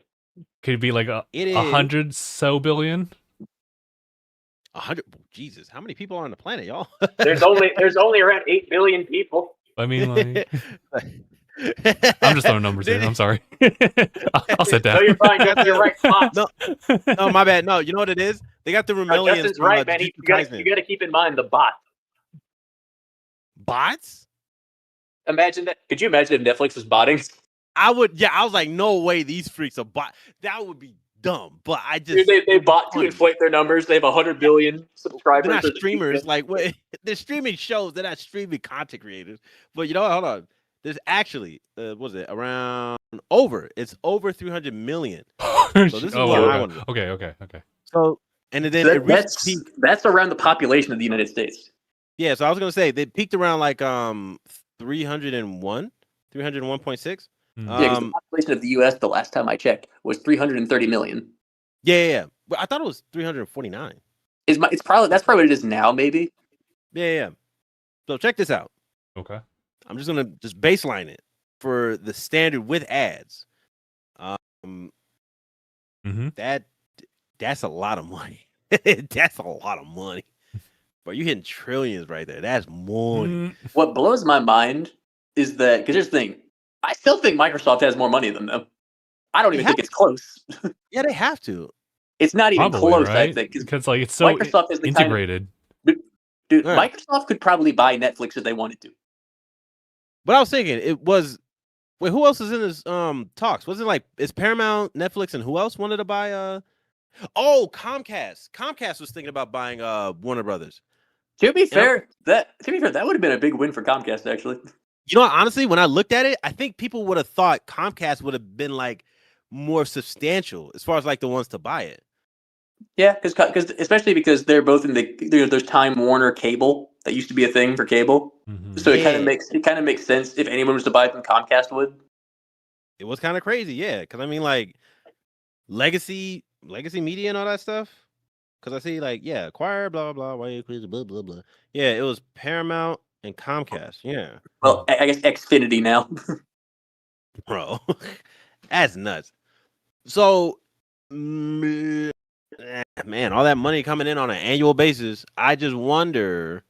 Could it be like 100 so billion? 100. Jesus, how many people are on the planet, y'all? There's only around 8 billion people. I mean, like, I'm just throwing numbers in. I'm sorry. I'll sit down. No, you're fine. You're right. No, my bad. No, you know what it is? They got the millions. Justin's right, man. You got to keep in mind the bots. Bots? Imagine that. Could you imagine if Netflix was botting? I would. Yeah, I was like, no way. These freaks are bot. That would be dumb. But I just they bought to inflate their numbers. They have 100 billion subscribers. They're not streamers. Like they're streaming shows. They're not streaming content creators. But you know what? Hold on. There's actually what was it around over? It's over 300 million. So this is what I want to do. Okay. So and then that's around the population of the United States. Yeah. So I was gonna say they peaked around like 301, 301.6. Yeah, because the population of the U.S. the last time I checked was 330 million. Yeah. But I thought it was 349. That's probably what it is now, maybe. Yeah. So check this out. Okay. I'm just gonna baseline it for the standard with ads. That's a lot of money. That's a lot of money. But you're hitting trillions right there. That's money. What blows my mind is that because here's the thing. I still think Microsoft has more money than them. I don't even think it's close. Yeah, they have to. It's not even close, right? I think. Because like it's so Microsoft is integrated. Dude, right. Microsoft could probably buy Netflix if they wanted to. But I was thinking it was who else is in this talks? Was it like it's Paramount, Netflix, and who else wanted to buy Comcast. Comcast was thinking about buying Warner Brothers. To be fair, that would have been a big win for Comcast, actually. You know, honestly, when I looked at it, I think people would have thought Comcast would have been like more substantial as far as like the ones to buy it. Yeah, because especially because they're both in there's Time Warner cable that used to be a thing for cable, so it kind of makes sense if anyone was to buy it, then Comcast would. It was kind of crazy, yeah. Because I mean, like legacy media and all that stuff. Because I see acquire blah blah blah blah blah blah. Yeah, it was Paramount and Comcast. Yeah. Well, I guess Xfinity now. Bro, that's nuts. So, man, all that money coming in on an annual basis. I just wonder.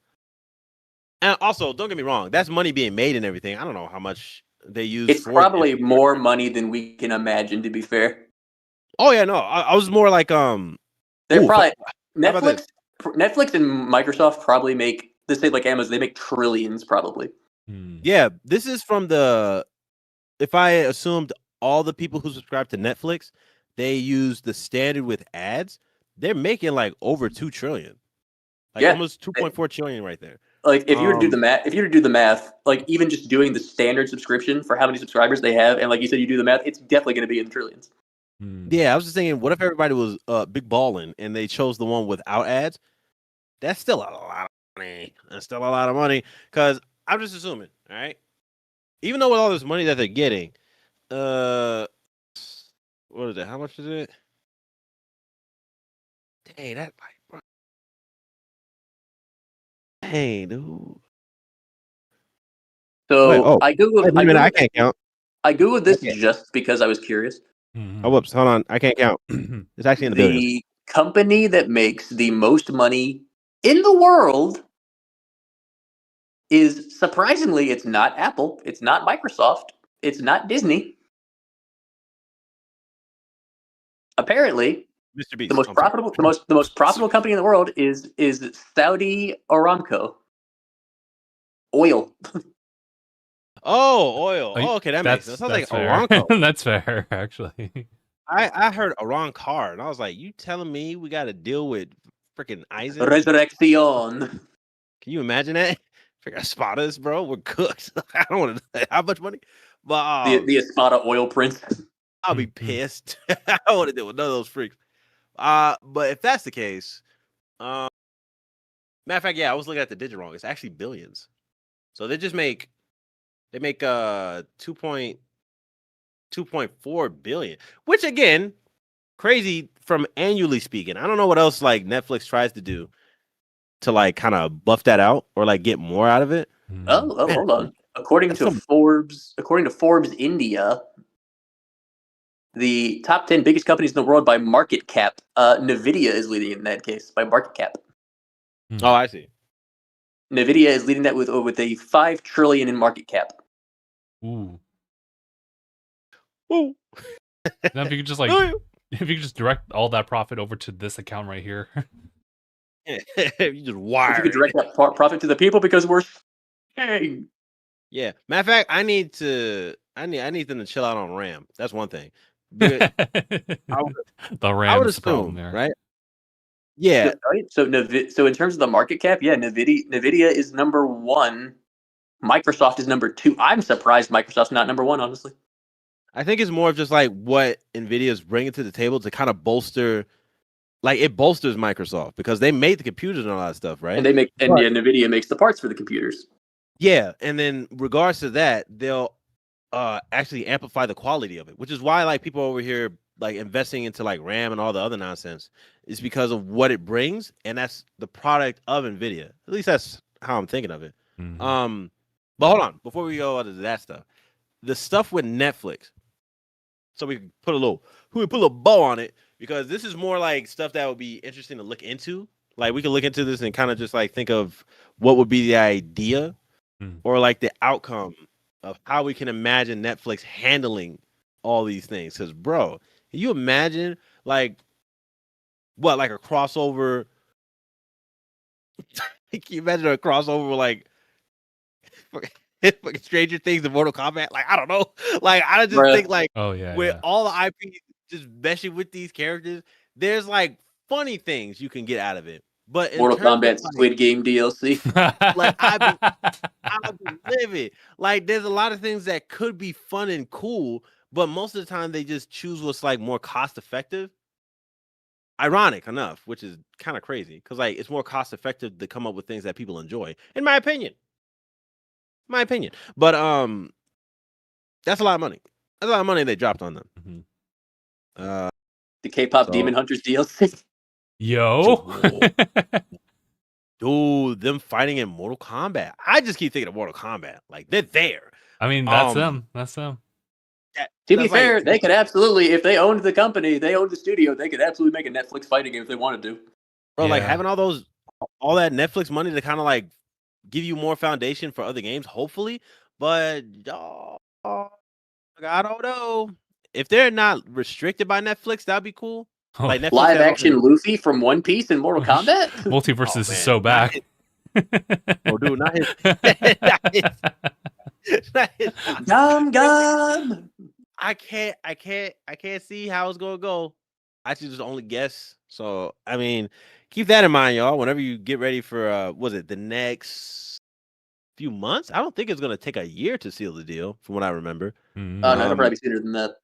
And also, don't get me wrong, that's money being made and everything. I don't know how much they use. It's probably more money than we can imagine, to be fair. Oh yeah, no, I was more like They're ooh, probably how about this? Netflix and Microsoft probably make the same like Amazon. They make trillions probably. Yeah, this is from the. If I assumed all the people who subscribe to Netflix, they use the standard with ads, they're making like over 2 trillion, like Yeah. almost 2.4 trillion right there. Like if you were to do the math, like even just doing the standard subscription for how many subscribers they have, and like you said, you do the math, it's definitely going to be in the trillions. Yeah, I was just thinking, what if everybody was big balling and they chose the one without ads? That's still a lot of money. That's still a lot of money because I'm just assuming, all right. Even though with all this money that they're getting, what is it? How much is it? Dang, that like, dang, dude. So Wait, oh, I googled. wait a minute, I can't count. I googled this Okay. just because I was curious. Oh, whoops, hold on, I can't count. It's actually in the billions. The company that makes the most money in the world is surprisingly, it's not Apple, it's not Microsoft, it's not Disney. Apparently, Mr. Beast. the most profitable company in the world is Saudi Aramco. Oil. Oh, oil. Oh, okay, that makes sense. I was like fair. Aramco. That's fair, actually. I heard Iran car, and I was like, you telling me we got to deal with freaking Eisen? Resurrection. Can you imagine that? Freaking Espadas, bro. We're cooked. I don't want to. How much money? But The Espada oil prince. I'll be pissed. I don't want to deal with none of those freaks. But if that's the case, matter of fact, yeah, I was looking at the digit wrong. It's actually billions. So they make 2.4 billion, which again, crazy from annually speaking. I don't know what else like Netflix tries to do to like kind of buff that out or like get more out of it. Oh, Man, hold on. According to Forbes India, the top 10 biggest companies in the world by market cap, Nvidia is leading in that case by market cap. Oh, I see. Nvidia is leading that with a 5 trillion in market cap. Ooh. Ooh. Now if you could just direct all that profit over to this account right here. You just wire. If you could direct that profit to the people because we're hey. Yeah. Matter of fact, I need them to chill out on RAM. That's one thing. The RAM is the problem there, right? Yeah. So in terms of the market cap, yeah, Nvidia is number 1. Microsoft is number 2. I'm surprised Microsoft's not number 1, honestly. I think it's more of just like what Nvidia is bringing to the table to kind of bolster, like it bolsters Microsoft because they made the computers and all that stuff, right? And Nvidia makes the parts for the computers. Yeah, and then regards to that, they'll actually amplify the quality of it, which is why like people over here like investing into like RAM and all the other nonsense is because of what it brings, and that's the product of Nvidia. At least that's how I'm thinking of it. Mm-hmm. But hold on, before we go on to that stuff, the stuff with Netflix. So we can put a little bow on it because this is more like stuff that would be interesting to look into. Like we can look into this and kind of just like think of what would be the idea or like the outcome of how we can imagine Netflix handling all these things. Because, bro, can you imagine like what, like a crossover? Can you imagine a crossover like Stranger Things and Mortal Kombat? Like, I don't know. Like, I just think like with all the IP just meshing with these characters, there's like funny things you can get out of it. But in Mortal Kombat of, like, Squid Game DLC, like I'd be livid. Like there's a lot of things that could be fun and cool, but most of the time they just choose what's like more cost effective. Ironic enough, which is kind of crazy because like it's more cost effective to come up with things that people enjoy, in my opinion. But that's a lot of money. That's a lot of money they dropped on them. Mm-hmm. The K-pop Demon Hunters DLC. Yo. Dude, them fighting in Mortal Kombat. I just keep thinking of Mortal Kombat. Like they're there. I mean, that's them. That's them. To be fair, they could absolutely, if they owned the company, they owned the studio, they could absolutely make a Netflix fighting game if they wanted to. Bro, like having all that Netflix money to kind of like give you more foundation for other games, hopefully. But I don't know. if they're not restricted by Netflix, that'd be cool. Like Netflix Live has all action the- Luffy from One Piece and Mortal Kombat. Multiverses is man, so not back. Oh, dude, not his. not his. Gum. I can't see how it's gonna go. I should just only guess. So I mean, keep that in mind, y'all. Whenever you get ready for was it the next few months? I don't think it's gonna take a year to seal the deal, from what I remember. Mm. Oh no, it'll probably be sooner than that.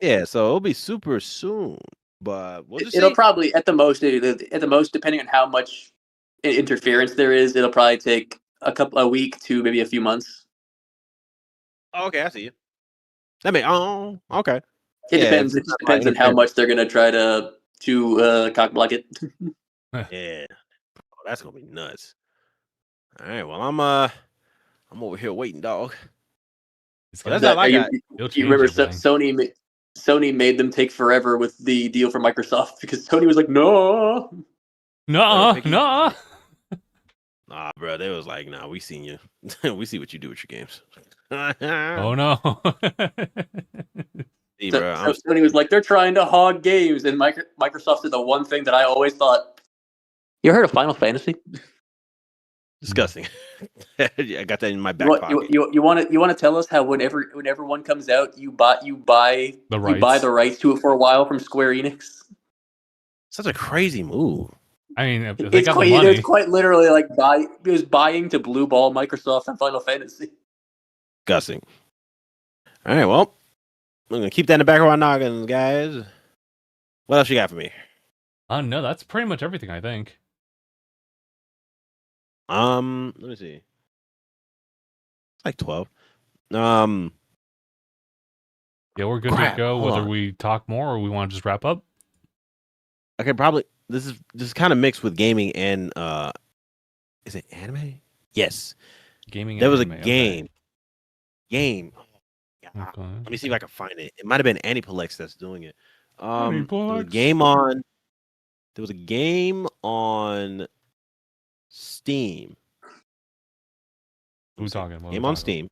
Yeah, so it'll be super soon. But we'll just It'll see. probably at the most, depending on how much interference there is, it'll probably take a week to maybe a few months. Oh, okay, I see you. I mean, okay. It Yeah, depends. It just depends on how much they're gonna try to cock block it. Yeah, oh, that's gonna be nuts. All right, well, I'm over here waiting, dog. Well, that's all I got. You remember Sony made them take forever with the deal for Microsoft because Sony was like, no. No. Nah, bro, they was like, nah, we seen you. We see what you do with your games. Oh no. See, bro, Sony was like, they're trying to hog games, and Microsoft did the one thing that I always thought. You heard of Final Fantasy? disgusting. Yeah, I got that in my back pocket. You want to tell us how whenever one comes out, you buy the rights to it for a while from Square Enix? Such a crazy move. I mean, if they got the money. It's quite literally like buying to blue ball Microsoft and Final Fantasy. Disgusting. All right, well, I'm gonna keep that in the back of our noggins, guys. What else you got for me? No, that's pretty much everything, I think. Let me see. It's like 12. Yeah, we're good Crap, to go. hold Whether on. we talk more or we want to just wrap up. Okay, probably this is kind of mixed with gaming and is it anime? Yes. Gaming. There was a anime, okay. game. Yeah, Okay. let me see if I can find it. It might have been Aniplex that's doing it. There was a Aniplex. game on Steam. Who's talking? What are we Game on talking Steam.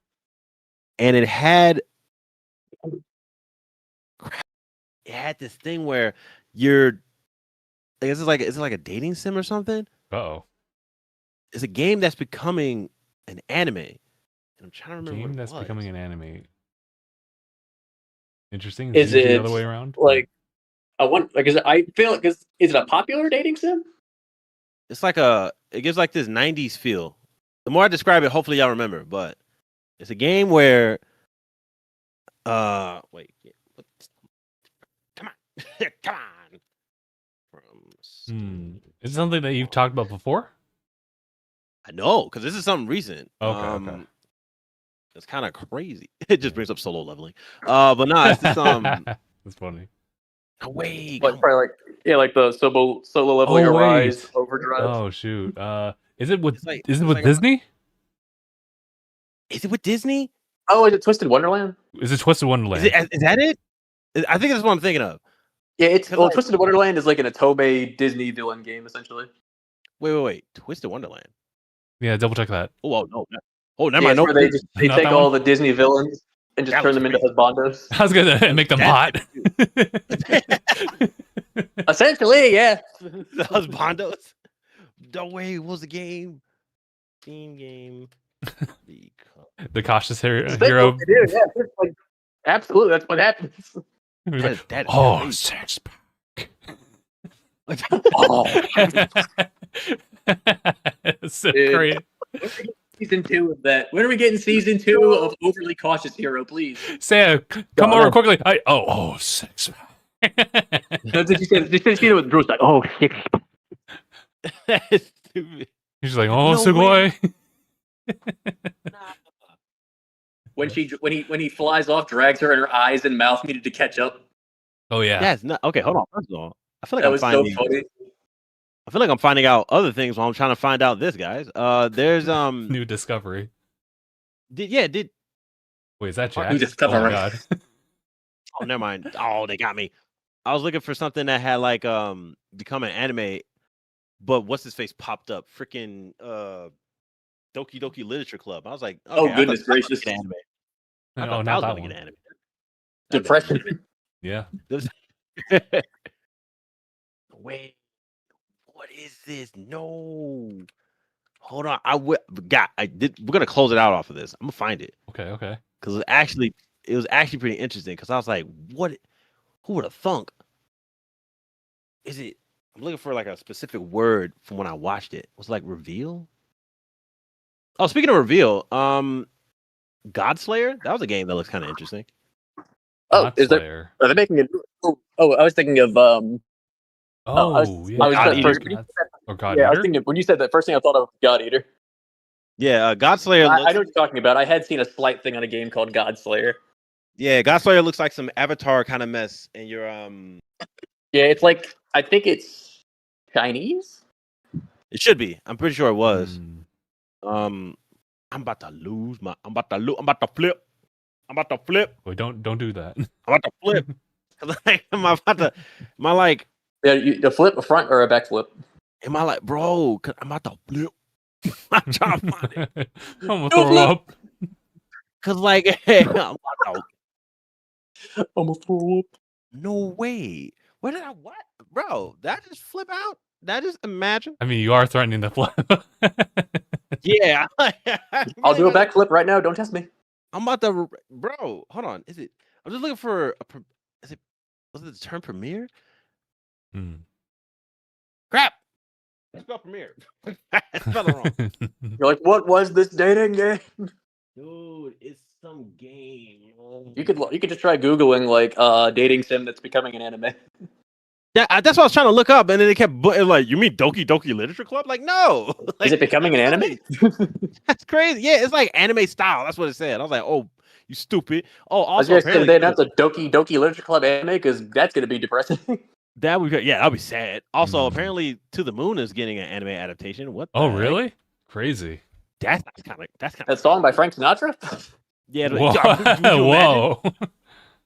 And it had this thing where you're I guess is it like a dating sim or something? about? Uh-oh. It's a game that's becoming an anime. And I'm trying to remember Game what it that's was. becoming an anime. Interesting. Is it the it other way around? like is it a popular dating sim? It's like it gives like this 90s feel. The more I describe it, hopefully y'all remember, but it's a game where wait, come on. Come on. Is it something that you've talked about before? I know, because this is something recent. Okay. It's kind of crazy. It just brings up solo leveling. But no, it's this That's funny. wait. Like probably like the solo leveling Oh, Arise wait. Overdrive. Oh shoot. Is it with It's like- is it it's with like Disney? Is it with Disney? Oh, is it Twisted Wonderland? Is it Twisted Wonderland? Is that it? I think that's what I'm thinking of. Yeah, like- Twisted Wonderland is like an Otome Disney villain game essentially. Wait. Twisted Wonderland. Yeah, double check that. Oh no. Oh, never Yeah, mind. it's No, where they Not take that all one? the Disney villains and just That turn looks them into crazy. husbandos. I was gonna make them hot. Essentially, yeah. the husbandos. No way. What was the game? Team game. The cautious That's hero. what they do, yeah. It's like, absolutely, that's what happens. He's like, That is oh, crazy. sex pack. Oh, It's so Dude. great. season 2 of that. When are we getting season 2 of Overly Cautious Hero, please? Sam, come over quickly. Oh, sex pack. Did you see it with Bruce? Like, oh, six. That's stupid. He's like, oh, No Sugoi. When he flies off, drags her, and her eyes and mouth needed to catch up. Oh yeah. That's not okay. Hold on. First of all, I feel like That I'm was so finding. funny. I feel like I'm finding out other things while I'm trying to find out this, guys. There's New discovery. did Wait, is that Jack? New discovery. Oh my god. oh never mind. Oh, they got me. I was looking for something that had like become an anime, but what's his face popped up? Freaking Doki Doki Literature Club. I was like, okay, Oh, I thought goodness that was gracious. an anime. I Oh, thought not that was that gonna one. get an anime. Depression. Yeah. Wait, what is this? No, hold on. We're gonna close it out off of this. I'm gonna find it Okay. because it was actually pretty interesting. Because I was like, what? Who would have thunk? Is it? I'm looking for like a specific word from when I watched it. Was it like reveal? Oh, speaking of reveal, Godslayer. That was a game that looks kind of interesting. Oh, Not is there? Slayer. Are they making it? Oh, I was thinking of Oh, I was God Eater. Or God yeah, I was Eater? thinking when you said that, first thing I thought of God Eater. Yeah, Godslayer. I know what you're talking about. I had seen a slight thing on a game called Godslayer. Yeah, Godslayer looks like some Avatar kind of mess, and you're Yeah, it's like I think it's Chinese. It should be. I'm pretty sure it was. Hmm. I'm about to lose my. I'm about to flip. I'm about to flip. Wait, don't do that. I'm about to flip. Cause like, am I about to? Am I like? Yeah, a flip, a front, or a back flip. Am I like, bro? Cause I'm about to flip. I'm trying to find it. I'm gonna throw up. Cause like, hey, I'm about to. I'm gonna throw up. No way. Where did I what, bro? Did I just flip out? Did I just imagine? I mean, you are threatening to flip. Yeah. I'll do a back flip right now. Don't test me. I'm about to, bro. Hold on. Is it? I'm just looking for a. Is it? Was it the term premiere? Hmm. Crap. I spelled premiere. I spelled it wrong. You're like, what was this dating game? Dude, it's some game. You could just try googling like dating sim that's becoming an anime. Yeah, that's what I was trying to look up, and then it kept like, you mean Doki Doki Literature Club? Like, no. Like, Is it becoming an anime? that's crazy. Yeah, it's like anime style. That's what it said. I was like, oh, you stupid. Oh, I was also gonna say apparently they announced a Doki Doki Literature Club anime because that's gonna be depressing. that would that'd be sad. Also, Mhm. apparently, To the Moon is getting an anime adaptation. What? The Oh, heck? really? Crazy. That's kind of That song by Frank Sinatra. yeah. Whoa. Would you imagine? Whoa.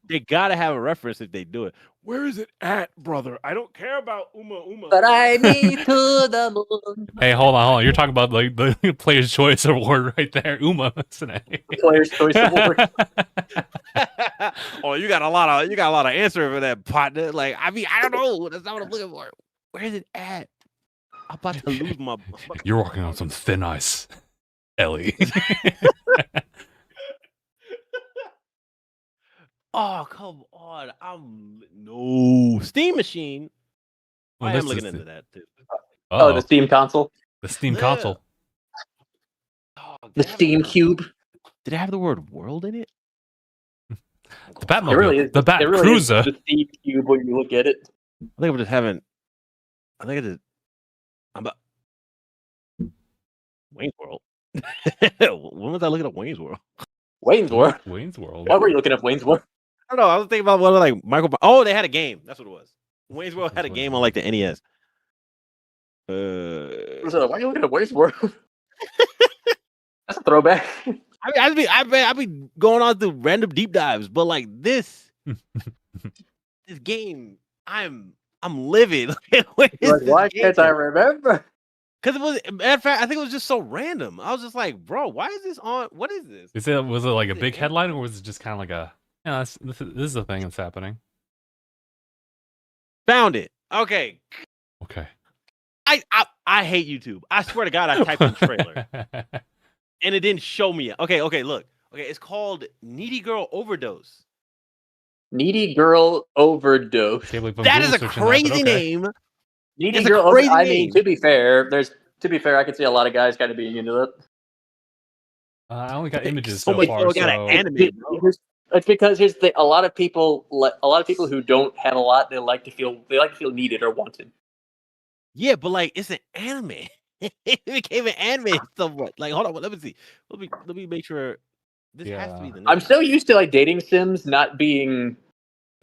They gotta have a reference if they do it. Where is it at, brother? I don't care about Uma. But I need to the moon. Hey, hold on. You're talking about like the Player's Choice Award right there. Uma. Player's Choice Award. Oh, you got a lot of answer for that partner. Like, I mean, I don't know. That's not what I'm looking for. Where is it at? I'm about to lose my. You're walking on some thin ice, Ellie. Oh, come on. No Steam Machine. Well, I this am looking is into that too. Oh, the Steam console. The Steam Yeah. console. Oh, The Steam Cube. Did it have the word world in it? The Batmobile. It really is. The Bat It really Cruiser. is the Steam Cube when you look at it. I think I'm just having. I think I just. I'm about. Wayne's World. When was I looking at Wayne's World? Wayne's World. Wayne's World. Why were you looking up Wayne's World? I don't know. I was thinking about what like Michael. Oh, they had a game. That's what it was. Wayne's World had a That's what game it on like the NES. Why are you looking at Wayne's World? That's a throwback. I'd be going on through random deep dives, but like this game, I'm livid. Like, why can't I remember? Because it was, matter of fact, I think it was just so random. I was just like, bro, why is this on? What is this? Was it like a Is it big in- headline, or was it just kind of like a? Yeah, this is the thing that's happening. Found it. Okay. Okay. I hate YouTube. I swear to God, I typed in trailer and it didn't show me. Okay, look. Okay, it's called Needy Girl Overdose. Needy Girl Overdose. Can't believe I'm That is Google a searching that, but crazy okay. name. Needy It's a Girl crazy I name. mean, to be fair, I could see a lot of guys kind of being into it. I only got images So so much far. people got So an anime, bro. It's because here's the a lot of people who don't have a lot, they like to feel needed or wanted. Yeah, but like it's an anime. It became an anime somewhat. Like, hold on, let me see. Let me make sure this has to be the name. I'm so used to like dating sims not being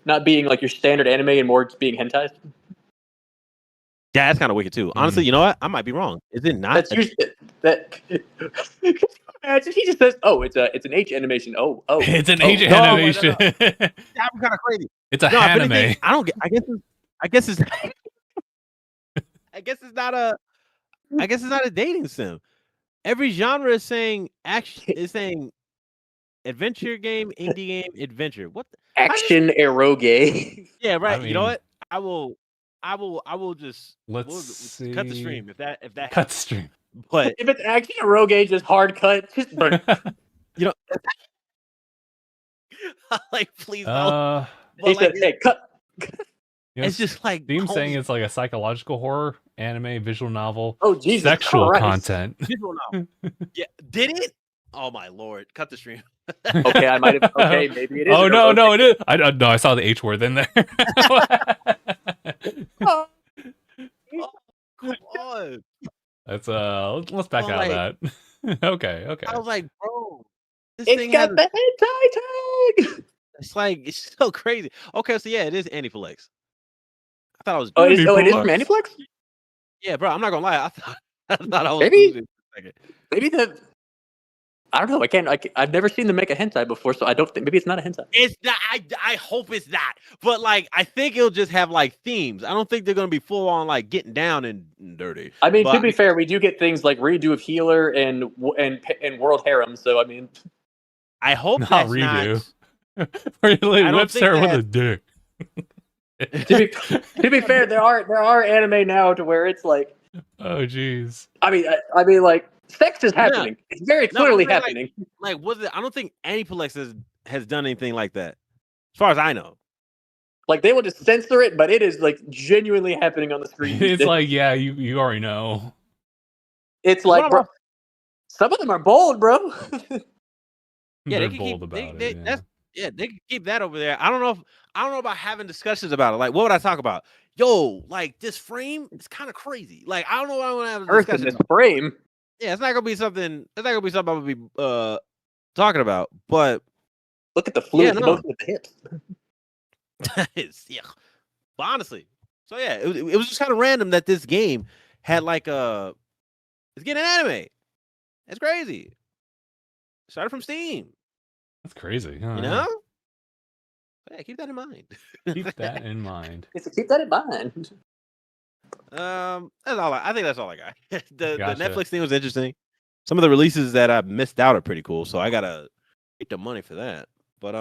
like your standard anime and more just being hentai. Yeah, that's kind of wicked too. Honestly, you know what? I might be wrong. Is it not? That's usually that. Imagine he just says, "Oh, it's an H animation." Oh, it's an Oh, H no, animation. That's kind of crazy. It's a No, if anime. anything, I don't get. I guess it's. I guess it's not a. I guess it's not a dating sim. Every genre is saying action. Is saying adventure game, indie game, adventure. What? action eroge. Yeah, right. I You know mean- what? I will just Let's we'll see. cut the stream if that Cut the happens. stream. But If it's action eroge, just hard cut. Just but you know, like please no. uh, But he like, said, "Hey, cut." you know, it's just like Steam saying homie, it's like a psychological horror, anime, visual novel, Oh Jesus sexual Christ. content. visual novel. Yeah, did it? Oh my lord! Cut the stream. Okay, I might have. Okay, maybe it is. Oh an no, eroge. no, it is. No, I saw the H word in there. Oh, Come on. Let's back Well, out of that. Okay. I was like, bro, this it's thing got has. the hentai tag. It's like it's so crazy. Okay, so yeah, it is Aniplex. I thought I was. Oh, it is Aniplex. from Aniplex? Yeah, bro. I'm not gonna lie. I thought I was Maybe- losing for a second. Maybe I don't know. I've never seen them make a hentai before, so I don't think. Maybe it's not a hentai. It's not. I hope it's not. But like, I think it'll just have like themes. I don't think they're gonna be full on like getting down and dirty. I mean, But- to be fair, we do get things like redo of healer and World Harem. So I mean, I hope Not that's redo. not. Where you like I don't whips think her with that- a dick. to be fair, there are anime now to where it's like, Oh jeez. I mean, like sex is happening. It's very No, clearly I'm saying, happening. Like, was it? I don't think Aniplex has done anything like that, as far as I know. Like they will just censor it, but it is like genuinely happening on the screen. It's like, yeah, you already know. it's like, What bro, about- some of them are bold, bro. Yeah, They're they can bold keep. about They, it. Yeah. That's yeah. They can keep that over there. I don't know about having discussions about it. Like, what would I talk about? Yo, like this frame is kind of crazy. Like, I don't know what I want to have a Earth in discussion this about. frame. Yeah, it's not gonna be something. It's not gonna be something I'm gonna be talking about. But Look at the fluid no. motion of the hips. yeah. But honestly, so yeah, it was just kind of random that this game had like it's getting an anime. It's crazy. Started from Steam, That's crazy. Huh? you know. Yeah, keep that in mind. Keep that in mind. So keep that in mind. That's all. I think that's all I got. the Gotcha. Netflix thing was interesting. Some of the releases that I missed out are pretty cool, so I gotta get the money for that. But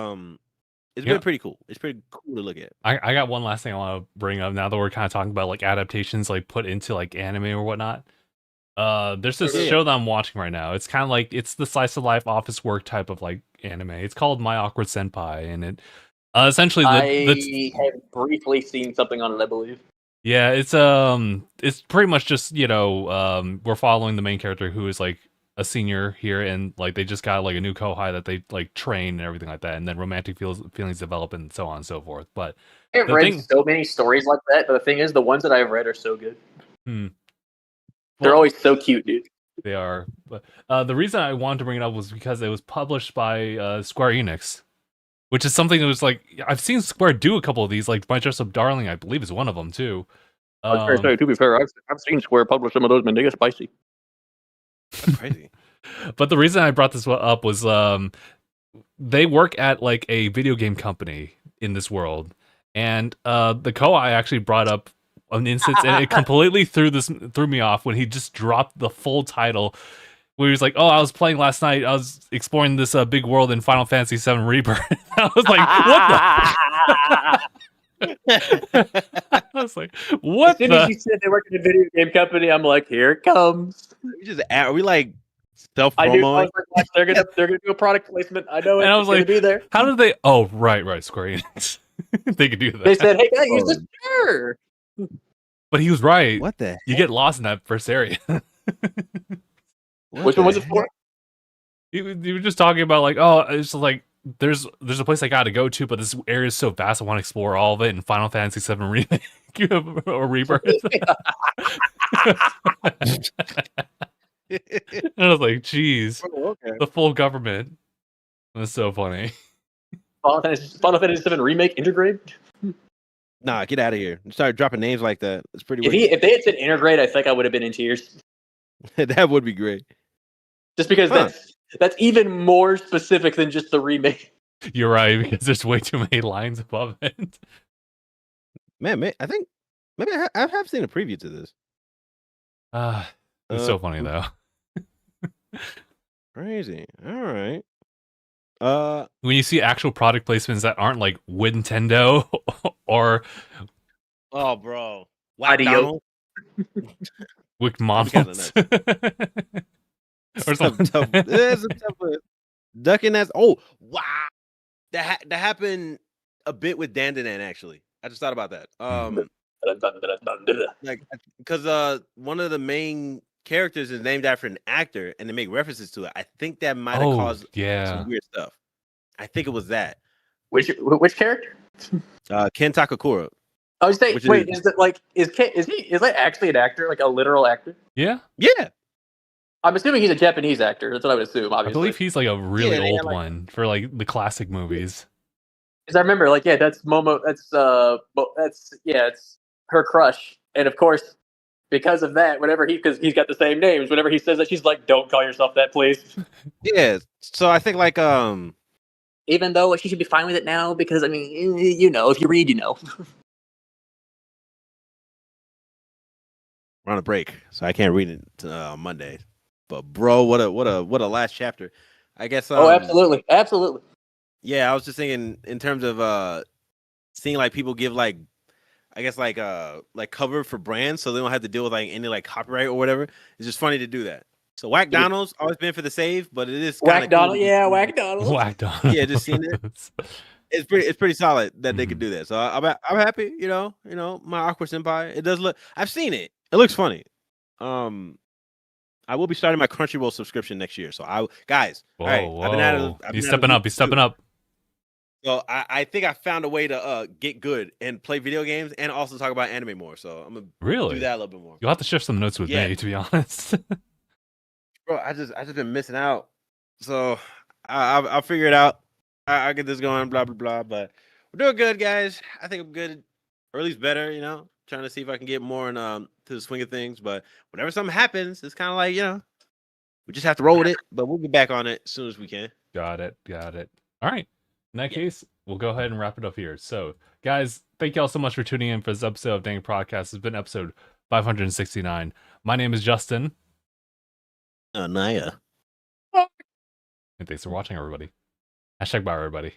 it's Yeah. been pretty cool. It's pretty cool to look at. I got one last thing I want to bring up now that we're kind of talking about like adaptations like put into like anime or whatnot. There's this Yeah. show that I'm watching right now. It's kind of like it's the slice of life office work type of like anime. It's called My Awkward Senpai, and it essentially I have briefly seen something on it, I believe. yeah, it's pretty much just we're following the main character who is like a senior here, and like they just got like a new kohai that they like train and everything like that, and then romantic feelings develop and so on and so forth. But I've The read thing- so many stories like that, but the thing is, the ones that I've read are so good. Hmm. They're Well- always so cute, dude. they are. But the reason I wanted to bring it up was because it was published by Square Enix, which is something that was like I've seen Square do a couple of these. Like My Dress Up Darling, I believe, is one of them too. to be fair, I've seen Square publish some of those, man. They get spicy. That's crazy. But the reason I brought this up was they work at like a video game company in this world, and the kohai actually brought up an instance, and it completely threw me off when he just dropped the full title. Where he was like, "Oh, I was playing last night. I was exploring this big world in Final Fantasy VII Rebirth." I was like, "What the?" I was like, "What As soon the?" as you said they work in a video game company, I'm like, here it comes. Are we like self I knew I promoing? was like, watch, they're gonna do a product placement. I know it. And I was It's gonna like, be there. How did they? Oh, right, Square Enix. They could do that. They said, hey, can I use this? Sure. But he was right. What the? You get lost in that first area. Which one was it for? You were just talking about like, oh, it's like there's a place I got to go to, but this area is so vast, I want to explore all of it in Final Fantasy VII Remake or Rebirth. And I was like, geez, Okay. the full government. That's so funny. Final Fantasy VII Remake Intergrade? Nah, get out of here. Start dropping names like that. It's pretty If weird. if they had said Intergrade, I think I would have been in tears. That would be great. Just because Huh. that's even more specific than just the remake. You're right, because there's way too many lines above it. Man, I think maybe I have seen a preview to this. It's so funny though. Crazy. All right. When you see actual product placements that aren't like Nintendo or oh, bro, Adios. Donald. Wick That'd be kinda Models. Or Some something. tough. There's some tough ones. Ducking that's. Oh, wow. That happened a bit with Dandanan, actually. I just thought about that. Like, because one of the main characters is named after an actor, and they make references to it. I think that might have caused some weird stuff. I think it was that. Which character? Ken Takakura. I was saying, Which wait, is- is it like is that actually an actor, like a literal actor? Yeah, Yeah. I'm assuming he's a Japanese actor. That's what I would assume. Obviously, I believe he's like a really Yeah, they old had, like- one for like the classic movies. because I remember, like, yeah, that's Momo. It's her crush, and of course, because of that, because he's got the same names. Whenever he says that, she's like, "Don't call yourself that, please." Yeah. So I think like Even though she should be fine with it now, because I mean, you know, if you read, you know. we're on a break, so I can't read it on Monday. But bro, what a last chapter. I guess. Oh, absolutely, absolutely. Yeah, I was just thinking in terms of seeing like people give like, I guess like cover for brands, so they don't have to deal with like any like copyright or whatever. It's just funny to do that. So Whack Donald's always been for the save, but it is kind Whack of Donald, yeah, Whack Donald. Whacked on. Yeah, just seen it. It's pretty solid that they could do that. So I'm happy. You know, my Awkward Senpai. It does look. I've seen it. It looks funny. I will be starting my Crunchyroll subscription next year. So guys, Whoa, all right, I've been at it. whoa. He's stepping up. He's stepping up. So I think I found a way to get good and play video games and also talk about anime more. So I'm gonna Really? do that a little bit more. You'll have to share some notes with Yeah. me, to be honest. Bro, I just been missing out. So I'll figure it out. I'll get this going. Blah blah blah. But we're doing good, guys. I think I'm good, or at least better. You know, trying to see if I can get more in to the swing of things. But whenever something happens, it's kind of like we just have to roll with it. But we'll be back on it as soon as we can. Got it. All right. In that case, we'll go ahead and wrap it up here. So, guys, thank you all so much for tuning in for this episode of DangIT Prodcast. It's been episode 569. My name is Justin. Aniyah. And thanks for watching, everybody. #bye, everybody.